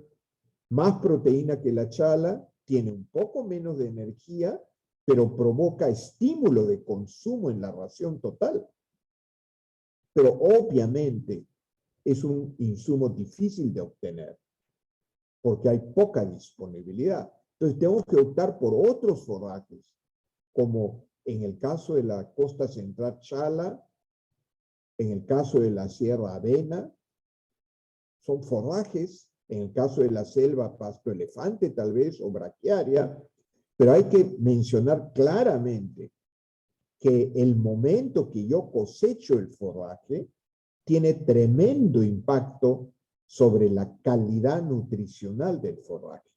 Speaker 2: más proteína que la chala, tiene un poco menos de energía, pero provoca estímulo de consumo en la ración total. Pero obviamente es un insumo difícil de obtener, porque hay poca disponibilidad. Entonces tengo que optar por otros forrajes, como en el caso de la costa central chala, en el caso de la sierra avena, son forrajes, en el caso de la selva pasto elefante tal vez, o braquiaria, pero hay que mencionar claramente que el momento que yo cosecho el forraje tiene tremendo impacto sobre la calidad nutricional del forraje.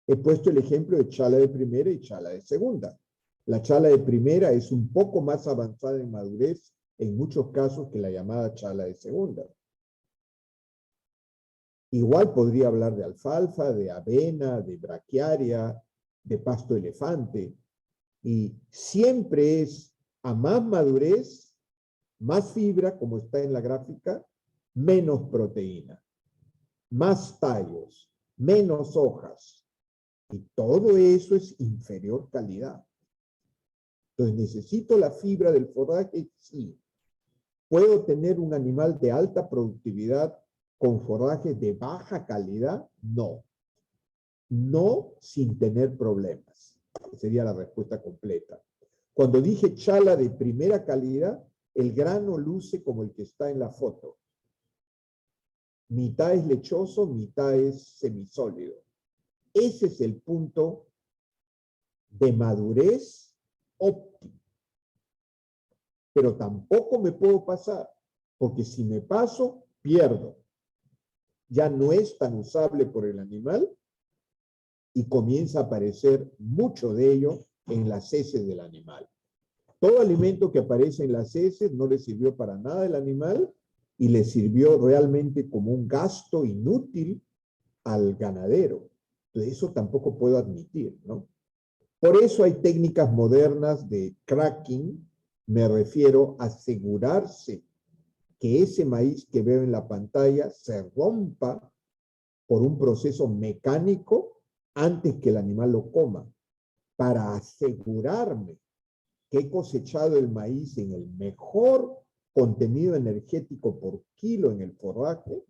Speaker 2: He puesto el ejemplo de chala de primera y chala de segunda. La chala de primera es un poco más avanzada en madurez en muchos casos que la llamada chala de segunda. Igual podría hablar de alfalfa, de avena, de braquiaria, de pasto elefante. Y siempre es a más madurez, más fibra, como está en la gráfica, menos proteína, más tallos, menos hojas. Y todo eso es inferior calidad. Entonces, ¿necesito la fibra del forraje? Sí. ¿Puedo tener un animal de alta productividad con forraje de baja calidad? No. No sin tener problemas. Sería la respuesta completa. Cuando dije chala de primera calidad, el grano luce como el que está en la foto. Mitad es lechoso, mitad es semisólido. Ese es el punto de madurez óptimo. Pero tampoco me puedo pasar, porque si me paso, pierdo. Ya no es tan usable por el animal y comienza a aparecer mucho de ello en las heces del animal. Todo alimento que aparece en las heces no le sirvió para nada al animal y le sirvió realmente como un gasto inútil al ganadero. Entonces, eso tampoco puedo admitir, ¿no? Por eso hay técnicas modernas de cracking, me refiero a asegurarse que ese maíz que veo en la pantalla se rompa por un proceso mecánico antes que el animal lo coma, para asegurarme que he cosechado el maíz en el mejor contenido energético por kilo en el forraje,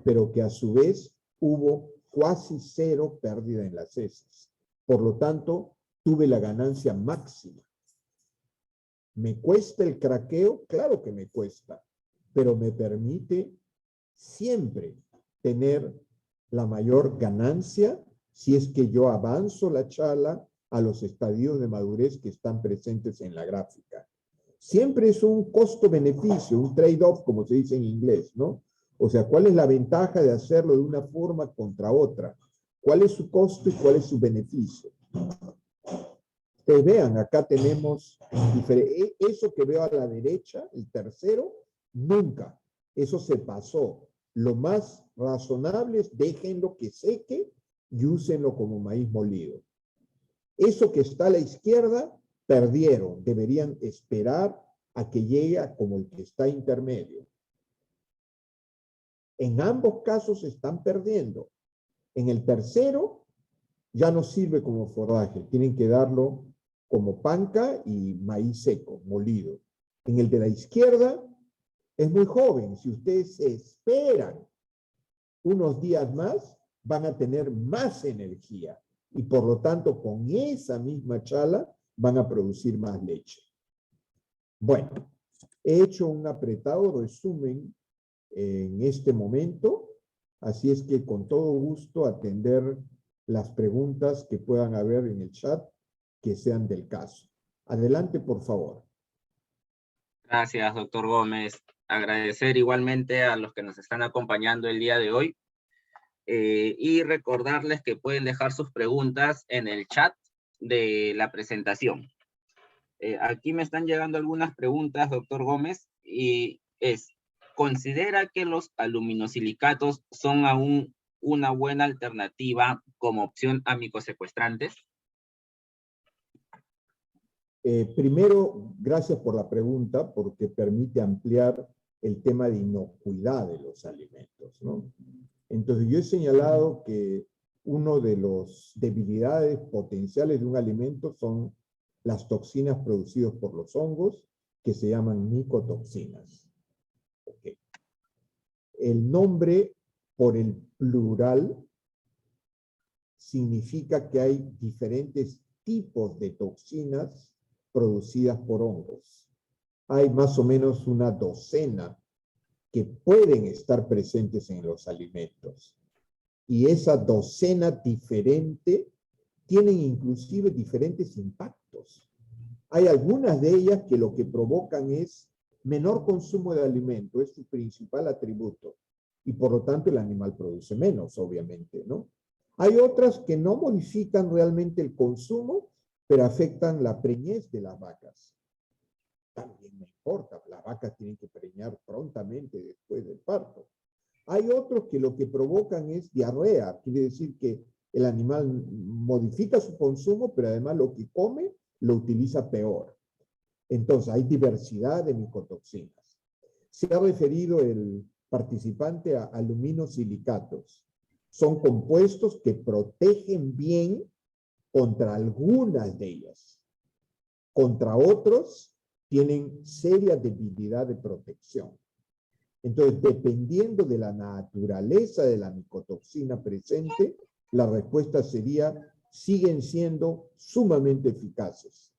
Speaker 2: pero que a su vez hubo casi cero pérdida en las heces. Por lo tanto, tuve la ganancia máxima. ¿Me cuesta el craqueo? Claro que me cuesta, pero me permite siempre tener la mayor ganancia si es que yo avanzo la chala a los estadios de madurez que están presentes en la gráfica. Siempre es un costo-beneficio, un trade-off, como se dice en inglés, ¿no? O sea, ¿cuál es la ventaja de hacerlo de una forma contra otra? ¿Cuál es su costo y cuál es su beneficio? Ustedes vean, acá tenemos eso que veo a la derecha, el tercero, nunca. Eso se pasó. Lo más razonable es déjenlo que seque y úsenlo como maíz molido. Eso que está a la izquierda, perdieron, deberían esperar a que llegue a como el que está intermedio. En ambos casos están perdiendo. En el tercero ya no sirve como forraje, tienen que darlo como panca y maíz seco, molido. En el de la izquierda es muy joven, si ustedes se esperan unos días más, van a tener más energía y por lo tanto con esa misma chala van a producir más leche. Bueno, he hecho un apretado resumen en este momento, así es que con todo gusto atender las preguntas que puedan haber en el chat que sean del caso. Adelante, por favor.
Speaker 3: Gracias, doctor Gómez. Agradecer igualmente a los que nos están acompañando el día de hoy y recordarles que pueden dejar sus preguntas en el chat de la presentación. Aquí me están llegando algunas preguntas, doctor Gómez, y ¿considera que los aluminosilicatos son aún una buena alternativa como opción a micosecuestrantes?
Speaker 2: Primero, gracias por la pregunta, porque permite ampliar el tema de inocuidad de los alimentos, ¿no? Entonces, yo he señalado que una de las debilidades potenciales de un alimento son las toxinas producidas por los hongos, que se llaman micotoxinas. Okay. El nombre por el plural significa que hay diferentes tipos de toxinas producidas por hongos. Hay más o menos una docena que pueden estar presentes en los alimentos. Y esa docena diferente tienen inclusive diferentes impactos. Hay algunas de ellas que lo que provocan es menor consumo de alimento, es su principal atributo. Y por lo tanto el animal produce menos, obviamente, ¿no? Hay otras que no modifican realmente el consumo, pero afectan la preñez de las vacas. También me importa, las vacas tienen que preñar prontamente después del parto. Hay otros que lo que provocan es diarrea, quiere decir que el animal modifica su consumo, pero además lo que come lo utiliza peor. Entonces hay diversidad de micotoxinas. Se ha referido el participante a aluminosilicatos. Son compuestos que protegen bien contra algunas de ellas. Contra otros tienen seria debilidad de protección. Entonces, dependiendo de la naturaleza de la micotoxina presente, la respuesta sería, siguen siendo sumamente eficaces.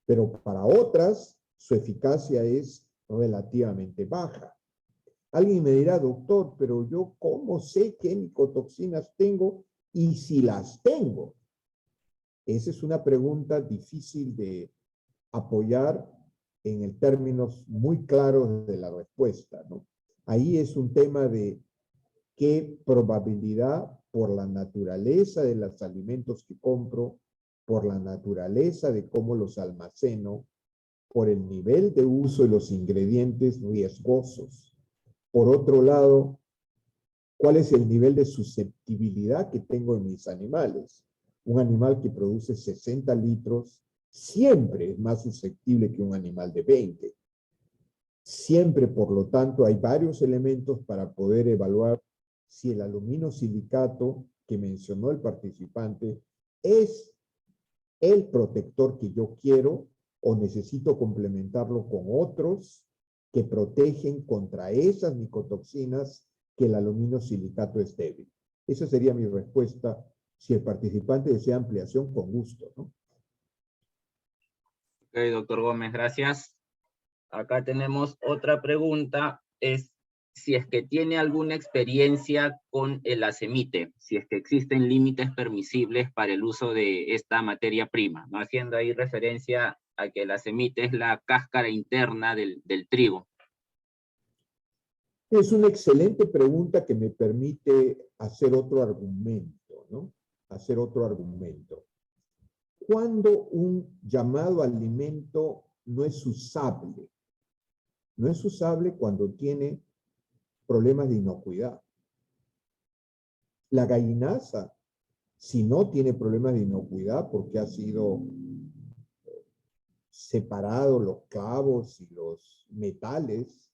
Speaker 2: Pero para otras, su eficacia es relativamente baja. Alguien me dirá, doctor, pero yo ¿cómo sé qué micotoxinas tengo y si las tengo? Esa es una pregunta difícil de apoyar en términos muy claros de la respuesta, ¿no? Ahí es un tema de qué probabilidad por la naturaleza de los alimentos que compro, por la naturaleza de cómo los almaceno, por el nivel de uso de los ingredientes riesgosos. Por otro lado, ¿cuál es el nivel de susceptibilidad que tengo en mis animales? Un animal que produce 60 litros siempre es más susceptible que un animal de 20. Siempre, por lo tanto, hay varios elementos para poder evaluar si el aluminosilicato que mencionó el participante es el protector que yo quiero o necesito complementarlo con otros que protegen contra esas micotoxinas que el aluminosilicato es débil. Esa sería mi respuesta. Si el participante desea ampliación, con gusto, ¿no?
Speaker 3: Ok, doctor Gómez, gracias. Acá tenemos otra pregunta, es si es que tiene alguna experiencia con el acemite, si es que existen límites permisibles para el uso de esta materia prima, ¿no? Haciendo ahí referencia a que el acemite es la cáscara interna del trigo.
Speaker 2: Es una excelente pregunta que me permite hacer otro argumento, ¿no? Hacer otro argumento. ¿Cuándo un llamado alimento no es usable? No es usable cuando tiene problemas de inocuidad. La gallinaza, si no tiene problemas de inocuidad porque ha sido separado los clavos y los metales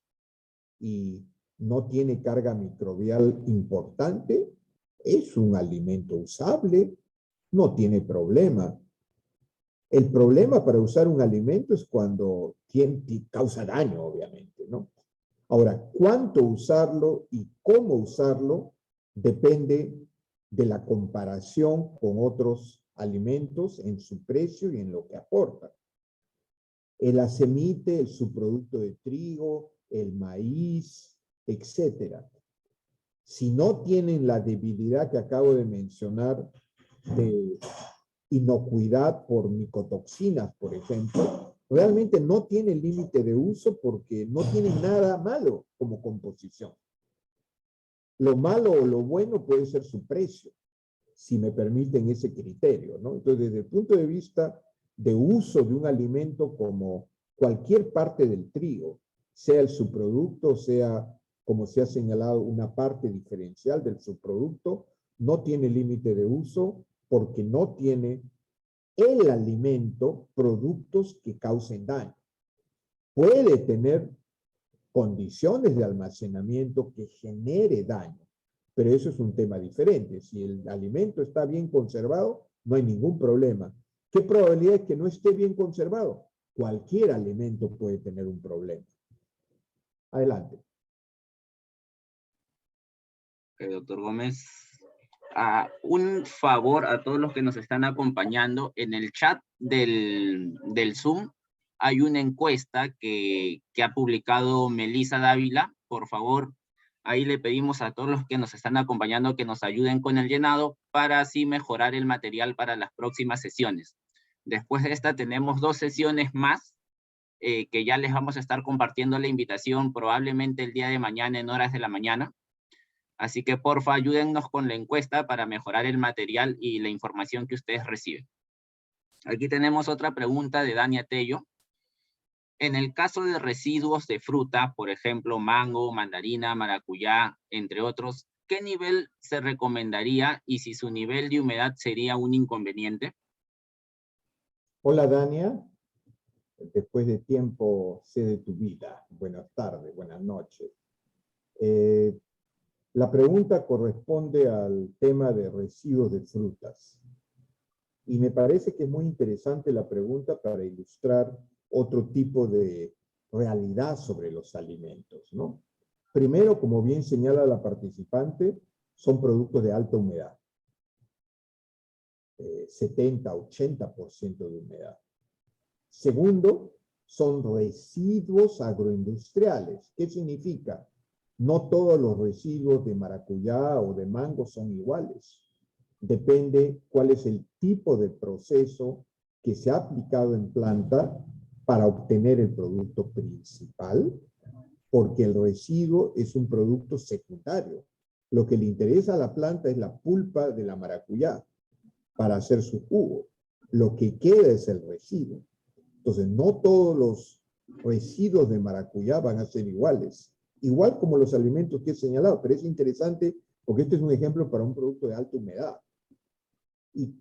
Speaker 2: y no tiene carga microbial importante, es un alimento usable, no tiene problema. El problema para usar un alimento es cuando causa daño, obviamente, ¿no? Ahora, cuánto usarlo y cómo usarlo depende de la comparación con otros alimentos en su precio y en lo que aporta. El acemite, el subproducto de trigo, el maíz, etcétera. Si no tienen la debilidad que acabo de mencionar de inocuidad por micotoxinas, por ejemplo, realmente no tiene límite de uso porque no tiene nada malo como composición. Lo malo o lo bueno puede ser su precio, si me permiten ese criterio, ¿no? Entonces, desde el punto de vista de uso de un alimento como cualquier parte del trigo, sea el subproducto, sea, como se ha señalado, una parte diferencial del subproducto, no tiene límite de uso porque no tiene el alimento productos que causen daño. Puede tener condiciones de almacenamiento que genere daño, pero eso es un tema diferente. Si el alimento está bien conservado, no hay ningún problema. ¿Qué probabilidad es que no esté bien conservado? Cualquier alimento puede tener un problema. Adelante.
Speaker 3: Doctor Gómez, un favor a todos los que nos están acompañando. En el chat del Zoom hay una encuesta que ha publicado Melissa Dávila. Por favor, ahí le pedimos a todos los que nos están acompañando que nos ayuden con el llenado para así mejorar el material para las próximas sesiones. Después de esta tenemos 2 sesiones más que ya les vamos a estar compartiendo la invitación probablemente el día de mañana en horas de la mañana. Así que porfa, ayúdennos con la encuesta para mejorar el material y la información que ustedes reciben. Aquí tenemos otra pregunta de Dania Tello. En el caso de residuos de fruta, por ejemplo, mango, mandarina, maracuyá, entre otros, ¿qué nivel se recomendaría y si su nivel de humedad sería un inconveniente?
Speaker 2: Hola, Dania. Después de tiempo sé de tu vida. Buenas tardes, buenas noches. La pregunta corresponde al tema de residuos de frutas. Y me parece que es muy interesante la pregunta para ilustrar otro tipo de realidad sobre los alimentos, ¿no? Primero, como bien señala la participante, son productos de alta humedad. 70-80% de humedad. Segundo, son residuos agroindustriales. ¿Qué significa? No todos los residuos de maracuyá o de mango son iguales. Depende cuál es el tipo de proceso que se ha aplicado en planta para obtener el producto principal, porque el residuo es un producto secundario. Lo que le interesa a la planta es la pulpa de la maracuyá para hacer su jugo. Lo que queda es el residuo. Entonces, no todos los residuos de maracuyá van a ser iguales. Igual como los alimentos que he señalado, pero es interesante porque este es un ejemplo para un producto de alta humedad. ¿Y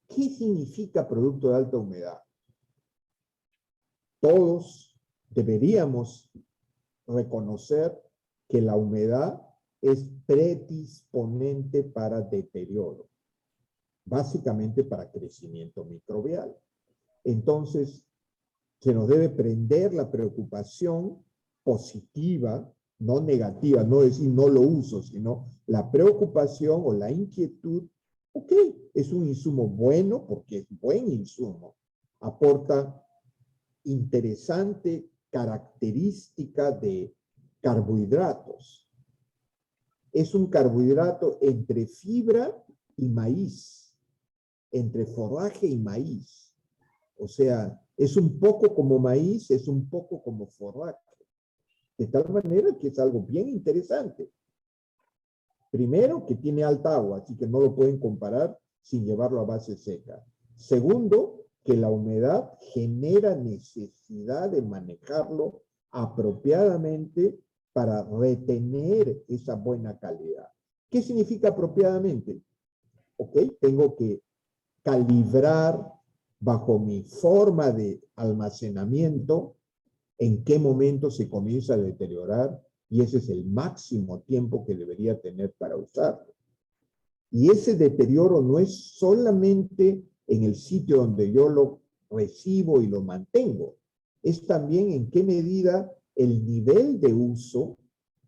Speaker 2: qué significa producto de alta humedad? Todos deberíamos reconocer que la humedad es predisponente para deterioro, básicamente para crecimiento microbial. Entonces, se nos debe prender la preocupación positiva, no negativa, no decir no lo uso, sino la preocupación o la inquietud. Ok, es un insumo bueno porque es buen insumo. Aporta interesante característica de carbohidratos. Es un carbohidrato entre fibra y maíz, entre forraje y maíz. O sea, es un poco como maíz, es un poco como forraje. De tal manera que es algo bien interesante. Primero, que tiene alta agua, así que no lo pueden comparar sin llevarlo a base seca. Segundo, que la humedad genera necesidad de manejarlo apropiadamente para retener esa buena calidad. ¿Qué significa apropiadamente? Ok, tengo que calibrar bajo mi forma de almacenamiento, en qué momento se comienza a deteriorar, y ese es el máximo tiempo que debería tener para usarlo. Y ese deterioro no es solamente en el sitio donde yo lo recibo y lo mantengo, es también en qué medida el nivel de uso,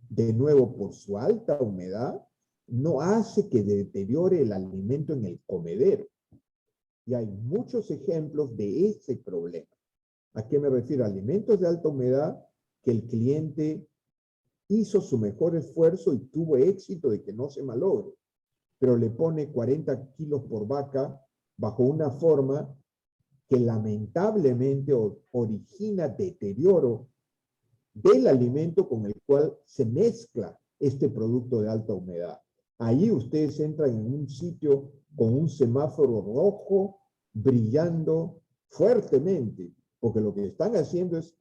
Speaker 2: de nuevo por su alta humedad, no hace que deteriore el alimento en el comedero. Y hay muchos ejemplos de ese problema. ¿A qué me refiero? Alimentos de alta humedad que el cliente hizo su mejor esfuerzo y tuvo éxito de que no se malogre, pero le pone 40 kilos por vaca bajo una forma que lamentablemente origina deterioro del alimento con el cual se mezcla este producto de alta humedad. Ahí ustedes entran en un sitio con un semáforo rojo brillando fuertemente, porque lo que están haciendo es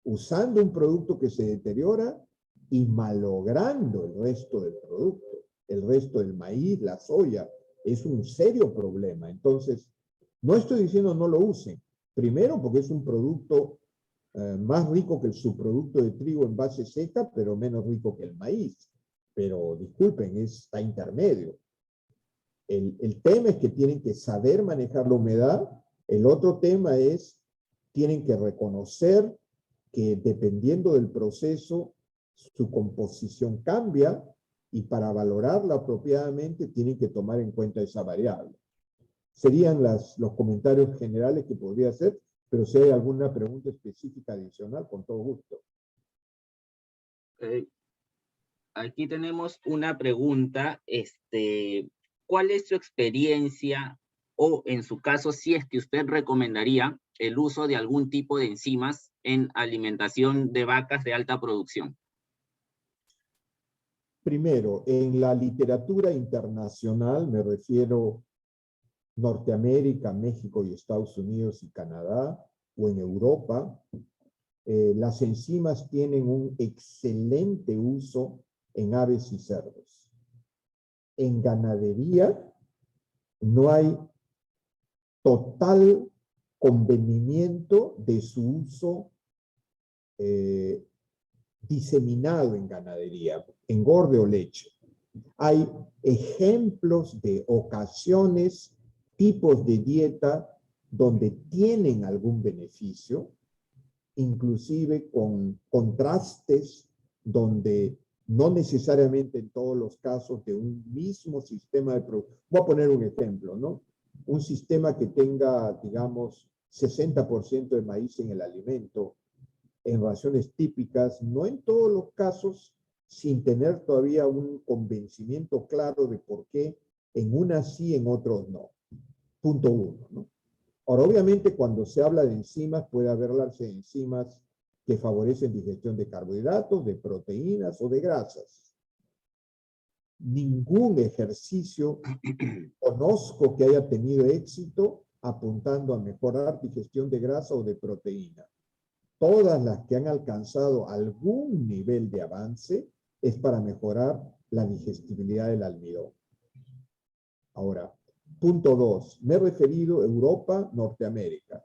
Speaker 2: usando un producto que se deteriora y malogrando el resto del producto, el resto del maíz, la soya. Es un serio problema. Entonces, no estoy diciendo no lo usen. Primero, porque es un producto más rico que el subproducto de trigo en base seca, pero menos rico que el maíz. Pero disculpen, está intermedio. El tema es que tienen que saber manejar la humedad. El otro tema es, tienen que reconocer que dependiendo del proceso, su composición cambia, y para valorarla apropiadamente tienen que tomar en cuenta esa variable. Serían los comentarios generales que podría hacer, pero si hay alguna pregunta específica adicional, con todo gusto.
Speaker 3: Aquí tenemos una pregunta, ¿cuál es su experiencia o en su caso si es que usted recomendaría el uso de algún tipo de enzimas en alimentación de vacas de alta producción?
Speaker 2: Primero, en la literatura internacional, me refiero Norteamérica, México y Estados Unidos y Canadá, o en Europa, las enzimas tienen un excelente uso en aves y cerdos. En ganadería no hay total convenimiento de su uso diseminado en ganadería, engorde o leche. Hay ejemplos de ocasiones, tipos de dieta donde tienen algún beneficio, inclusive con contrastes donde no necesariamente en todos los casos de un mismo sistema de producción. Voy a poner un ejemplo, ¿no? Un sistema que tenga, digamos, 60% de maíz en el alimento, en raciones típicas, no en todos los casos, sin tener todavía un convencimiento claro de por qué en unas sí, en otros no. Punto uno, ¿no? Ahora, obviamente, cuando se habla de enzimas, puede hablarse de enzimas que favorecen digestión de carbohidratos, de proteínas o de grasas. Ningún ejercicio conozco que haya tenido éxito apuntando a mejorar digestión de grasa o de proteína. Todas las que han alcanzado algún nivel de avance es para mejorar la digestibilidad del almidón. Ahora, punto 2. Me he referido a Europa, Norteamérica.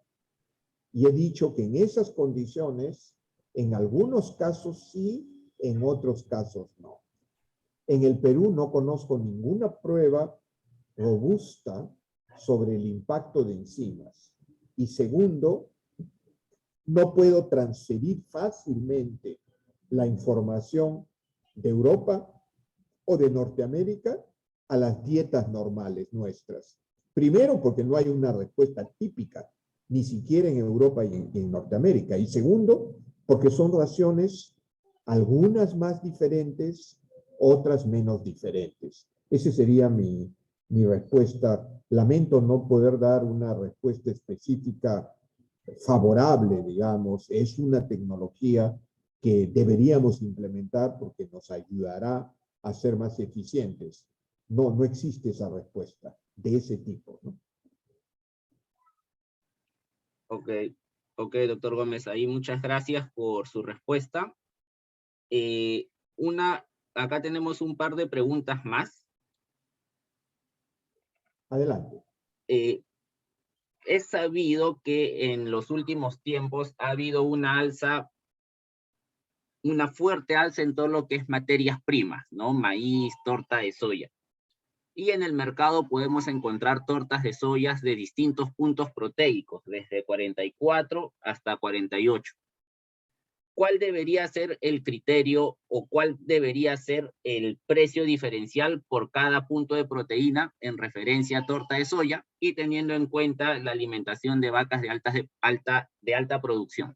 Speaker 2: Y he dicho que en esas condiciones, en algunos casos sí, en otros casos no. En el Perú no conozco ninguna prueba robusta sobre el impacto de enzimas. Y segundo, no puedo transferir fácilmente la información de Europa o de Norteamérica a las dietas normales nuestras. Primero, porque no hay una respuesta típica, ni siquiera en Europa y en Norteamérica. Y segundo, porque son raciones, algunas más diferentes, otras menos diferentes. Esa sería mi respuesta. Lamento no poder dar una respuesta específica favorable, digamos. Es una tecnología que deberíamos implementar porque nos ayudará a ser más eficientes. No existe esa respuesta de ese tipo, ¿no?
Speaker 3: Ok, doctor Gómez, ahí muchas gracias por su respuesta. Acá tenemos un par de preguntas más.
Speaker 2: Adelante.
Speaker 3: es sabido que en los últimos tiempos ha habido una fuerte alza en todo lo que es materias primas, ¿no? Maíz, torta de soya. Y en el mercado podemos encontrar tortas de soya de distintos puntos proteicos, desde 44 hasta 48. ¿Cuál debería ser el criterio o cuál debería ser el precio diferencial por cada punto de proteína en referencia a torta de soya y teniendo en cuenta la alimentación de vacas de alta producción?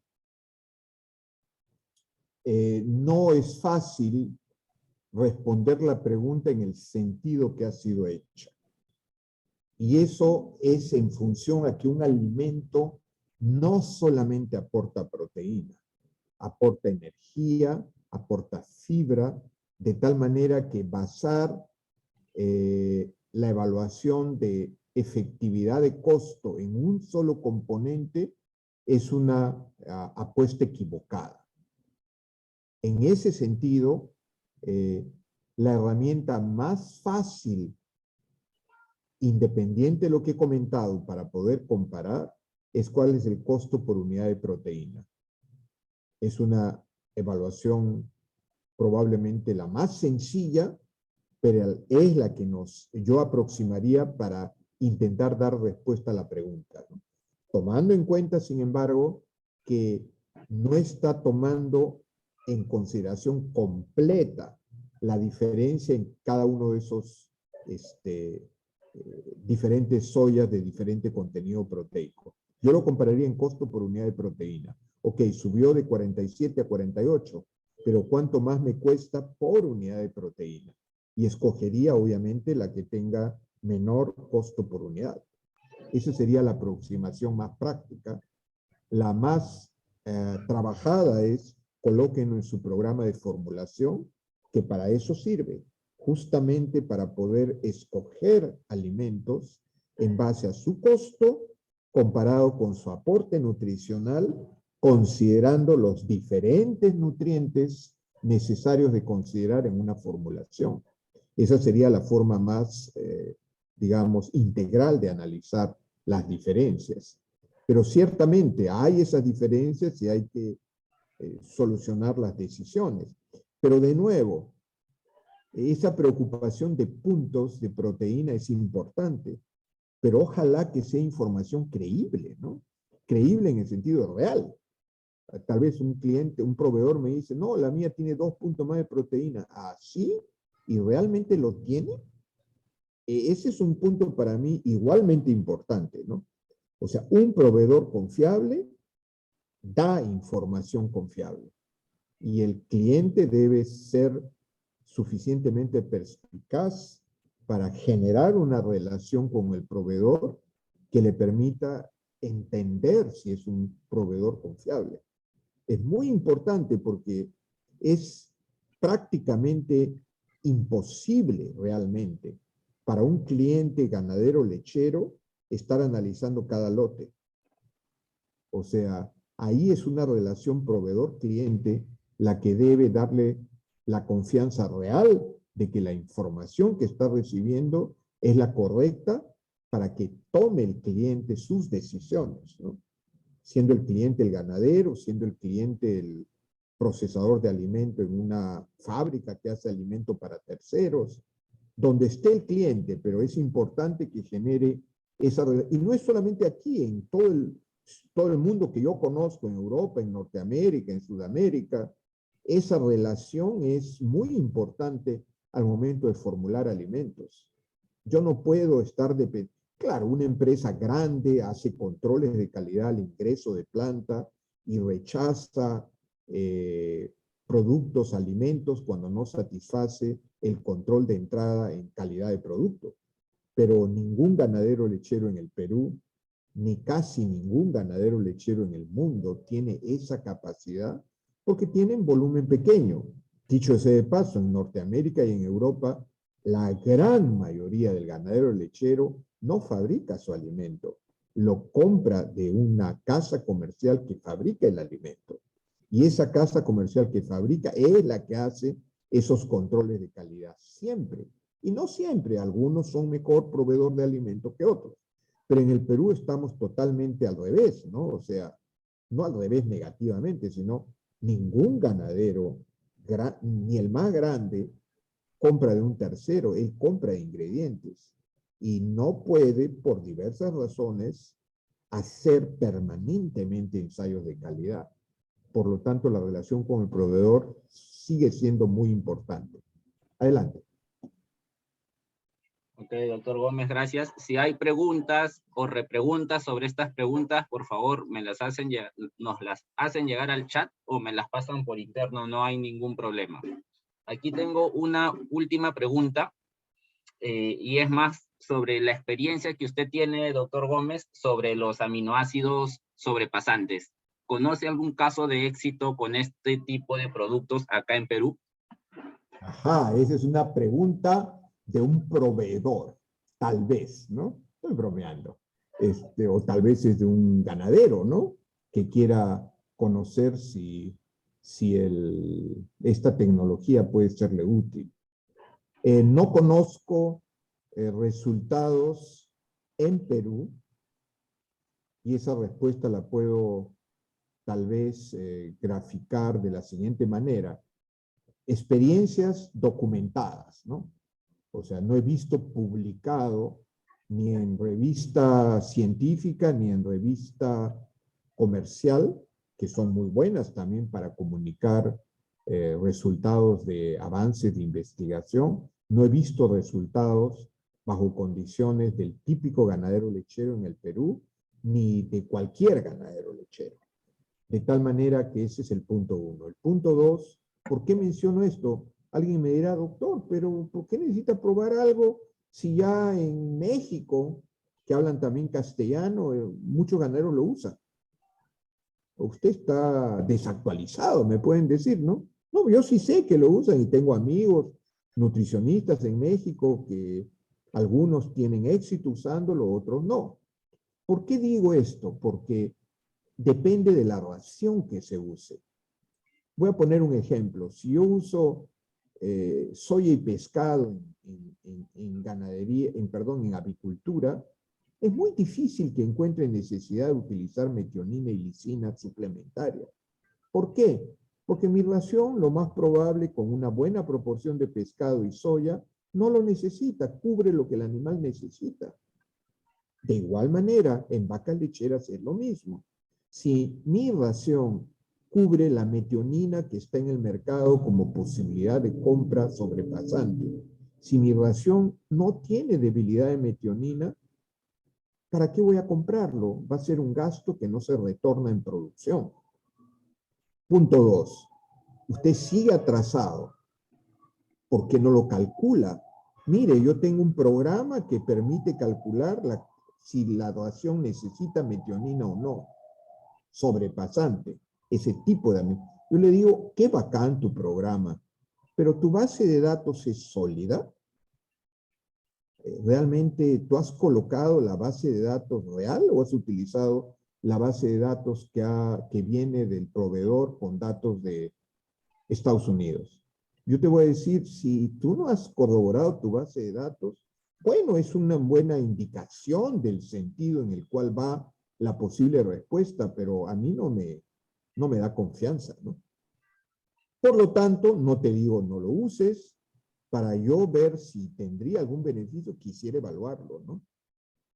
Speaker 2: No es fácil responder la pregunta en el sentido que ha sido hecha. Y eso es en función a que un alimento no solamente aporta proteína, aporta energía, aporta fibra, de tal manera que basar la evaluación de efectividad de costo en un solo componente es una apuesta equivocada. En ese sentido, la herramienta más fácil, independiente de lo que he comentado, para poder comparar, es cuál es el costo por unidad de proteína. Es una evaluación probablemente la más sencilla, pero es la que yo aproximaría para intentar dar respuesta a la pregunta, ¿no? Tomando en cuenta, sin embargo, que no está tomando en consideración completa la diferencia en cada uno de esos diferentes soyas de diferente contenido proteico. Yo lo compararía en costo por unidad de proteína. Ok, subió de 47 a 48, pero ¿cuánto más me cuesta por unidad de proteína? Y escogería, obviamente, la que tenga menor costo por unidad. Esa sería la aproximación más práctica. La más trabajada es, colóquenlo en su programa de formulación, que para eso sirve, justamente para poder escoger alimentos en base a su costo comparado con su aporte nutricional, considerando los diferentes nutrientes necesarios de considerar en una formulación. Esa sería la forma más, digamos, integral de analizar las diferencias. Pero ciertamente hay esas diferencias y hay que solucionar las decisiones. Pero de nuevo, esa preocupación de puntos de proteína es importante, pero ojalá que sea información creíble, ¿no? Creíble en el sentido real. Tal vez un cliente, un proveedor me dice, no, la mía tiene 2 puntos más de proteína. ¿Ah, sí? ¿Y realmente lo tiene? Ese es un punto para mí igualmente importante, ¿no? O sea, un proveedor confiable da información confiable y el cliente debe ser suficientemente perspicaz para generar una relación con el proveedor que le permita entender si es un proveedor confiable. Es muy importante porque es prácticamente imposible realmente para un cliente ganadero lechero estar analizando cada lote. O sea, ahí es una relación proveedor-cliente la que debe darle la confianza real de que la información que está recibiendo es la correcta para que tome el cliente sus decisiones, ¿no? Siendo el cliente el ganadero, siendo el cliente el procesador de alimento en una fábrica que hace alimento para terceros, donde esté el cliente, pero es importante que genere esa relación. Y no es solamente aquí, en todo el mundo que yo conozco, en Europa, en Norteamérica, en Sudamérica, esa relación es muy importante al momento de formular alimentos. Yo no puedo estar dependiendo. Claro, una empresa grande hace controles de calidad al ingreso de planta y rechaza productos, alimentos, cuando no satisface el control de entrada en calidad de producto. Pero ningún ganadero lechero en el Perú, ni casi ningún ganadero lechero en el mundo tiene esa capacidad porque tienen volumen pequeño. Dicho sea de paso, en Norteamérica y en Europa, la gran mayoría del ganadero lechero no fabrica su alimento, lo compra de una casa comercial que fabrica el alimento. Y esa casa comercial que fabrica es la que hace esos controles de calidad siempre. Y no siempre, algunos son mejor proveedor de alimento que otros. Pero en el Perú estamos totalmente al revés, ¿no? O sea, no al revés negativamente, sino ningún ganadero, ni el más grande, compra de un tercero, él compra ingredientes y no puede, por diversas razones, hacer permanentemente ensayos de calidad. Por lo tanto, la relación con el proveedor sigue siendo muy importante. Adelante.
Speaker 3: Ok, doctor Gómez, gracias. Si hay preguntas o repreguntas sobre estas preguntas, por favor, nos las hacen llegar al chat o me las pasan por interno, no hay ningún problema. Aquí tengo una última pregunta y es más sobre la experiencia que usted tiene, doctor Gómez, sobre los aminoácidos sobrepasantes. ¿Conoce algún caso de éxito con este tipo de productos acá en Perú?
Speaker 2: Ajá, esa es una pregunta de un proveedor, tal vez, ¿no? Estoy bromeando. O tal vez es de un ganadero, ¿no? Que quiera conocer si esta tecnología puede serle útil. No conozco resultados en Perú y esa respuesta la puedo tal vez graficar de la siguiente manera. Experiencias documentadas, ¿no? O sea, no he visto publicado ni en revista científica ni en revista comercial, que son muy buenas también para comunicar resultados de avances de investigación. No he visto resultados bajo condiciones del típico ganadero lechero en el Perú, ni de cualquier ganadero lechero. De tal manera que ese es el punto 1. El punto 2, ¿por qué menciono esto? Alguien me dirá, doctor, pero ¿por qué necesita probar algo si ya en México, que hablan también castellano, muchos ganaderos lo usan? Usted está desactualizado, me pueden decir, ¿no? No, yo sí sé que lo usan y tengo amigos nutricionistas en México que algunos tienen éxito usándolo, otros no. ¿Por qué digo esto? Porque depende de la ración que se use. Voy a poner un ejemplo. Si yo uso soya y pescado en ganadería, en avicultura, es muy difícil que encuentre necesidad de utilizar metionina y lisina suplementaria. ¿Por qué? Porque mi ración, lo más probable, con una buena proporción de pescado y soya, no lo necesita, cubre lo que el animal necesita. De igual manera, en vacas lecheras es lo mismo. Si mi ración cubre la metionina que está en el mercado como posibilidad de compra sobrepasante, si mi ración no tiene debilidad de metionina, ¿para qué voy a comprarlo? Va a ser un gasto que no se retorna en producción. Punto 2. Usted sigue atrasado. ¿Por qué no lo calcula? Mire, yo tengo un programa que permite calcular si la ración necesita metionina o no. Sobrepasante. Ese tipo de... Yo le digo, qué bacán tu programa, pero tu base de datos es sólida. ¿Realmente tú has colocado la base de datos real o has utilizado la base de datos que viene del proveedor con datos de Estados Unidos? Yo te voy a decir, si tú no has corroborado tu base de datos, bueno, es una buena indicación del sentido en el cual va la posible respuesta, pero a mí no me da confianza, ¿no? Por lo tanto, no te digo no lo uses, para yo ver si tendría algún beneficio, quisiera evaluarlo, ¿no?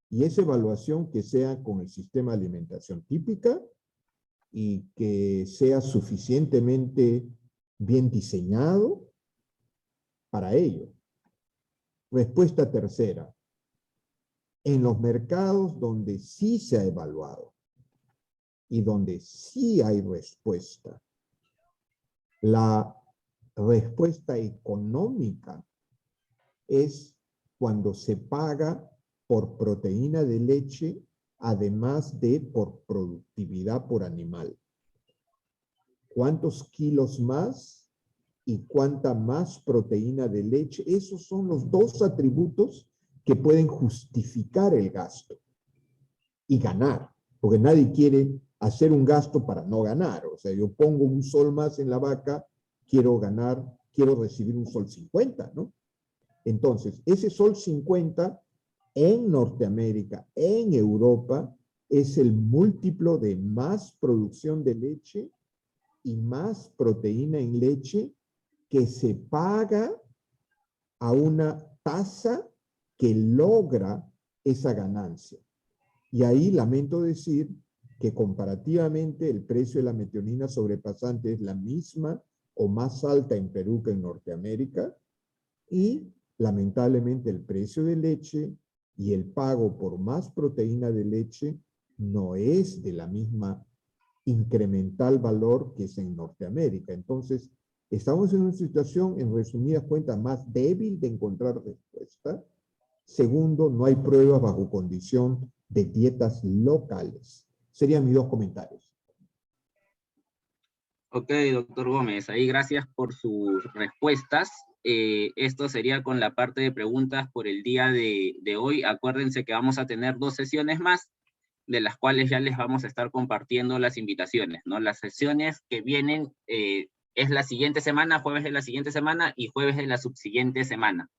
Speaker 2: Y esa evaluación que sea con el sistema de alimentación típica y que sea suficientemente bien diseñado para ello. Respuesta tercera. En los mercados donde sí se ha evaluado y donde sí hay respuesta, la respuesta económica es cuando se paga por proteína de leche, además de por productividad por animal. ¿Cuántos kilos más y cuánta más proteína de leche? Esos son los dos atributos que pueden justificar el gasto y ganar, porque nadie quiere hacer un gasto para no ganar. O sea, yo pongo un sol más en la vaca, quiero ganar, quiero recibir un sol 50, ¿no? Entonces, ese sol 50 en Norteamérica, en Europa, es el múltiplo de más producción de leche y más proteína en leche que se paga a una tasa que logra esa ganancia. Y ahí lamento decir que comparativamente el precio de la metionina sobrepasante es la misma o más alta en Perú que en Norteamérica, y lamentablemente el precio de leche y el pago por más proteína de leche no es de la misma incremental valor que es en Norteamérica. Entonces, estamos en una situación, en resumidas cuentas, más débil de encontrar respuesta. Segundo, no hay pruebas bajo condición de dietas locales. Serían mis dos comentarios.
Speaker 3: Ok, doctor Gómez, ahí gracias por sus respuestas. Esto sería con la parte de preguntas por el día de hoy. Acuérdense que vamos a tener 2 sesiones más, de las cuales ya les vamos a estar compartiendo las invitaciones, ¿no? Las sesiones que vienen es la siguiente semana, jueves de la siguiente semana y jueves de la subsiguiente semana.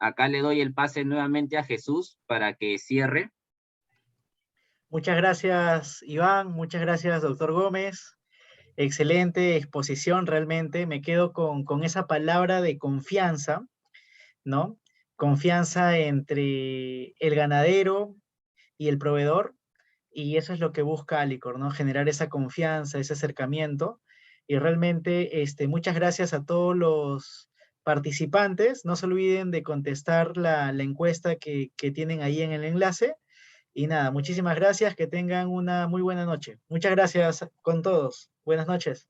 Speaker 3: Acá le doy el pase nuevamente a Jesús para que cierre.
Speaker 1: Muchas gracias, Iván. Muchas gracias, doctor Gómez. Excelente exposición, realmente. Me quedo con esa palabra de confianza, ¿no? Confianza entre el ganadero y el proveedor, y eso es lo que busca Alicor, ¿no? Generar esa confianza, ese acercamiento, y realmente, muchas gracias a todos los participantes. No se olviden de contestar la encuesta que tienen ahí en el enlace, y nada, muchísimas gracias, que tengan una muy buena noche. Muchas gracias con todos. Buenas noches.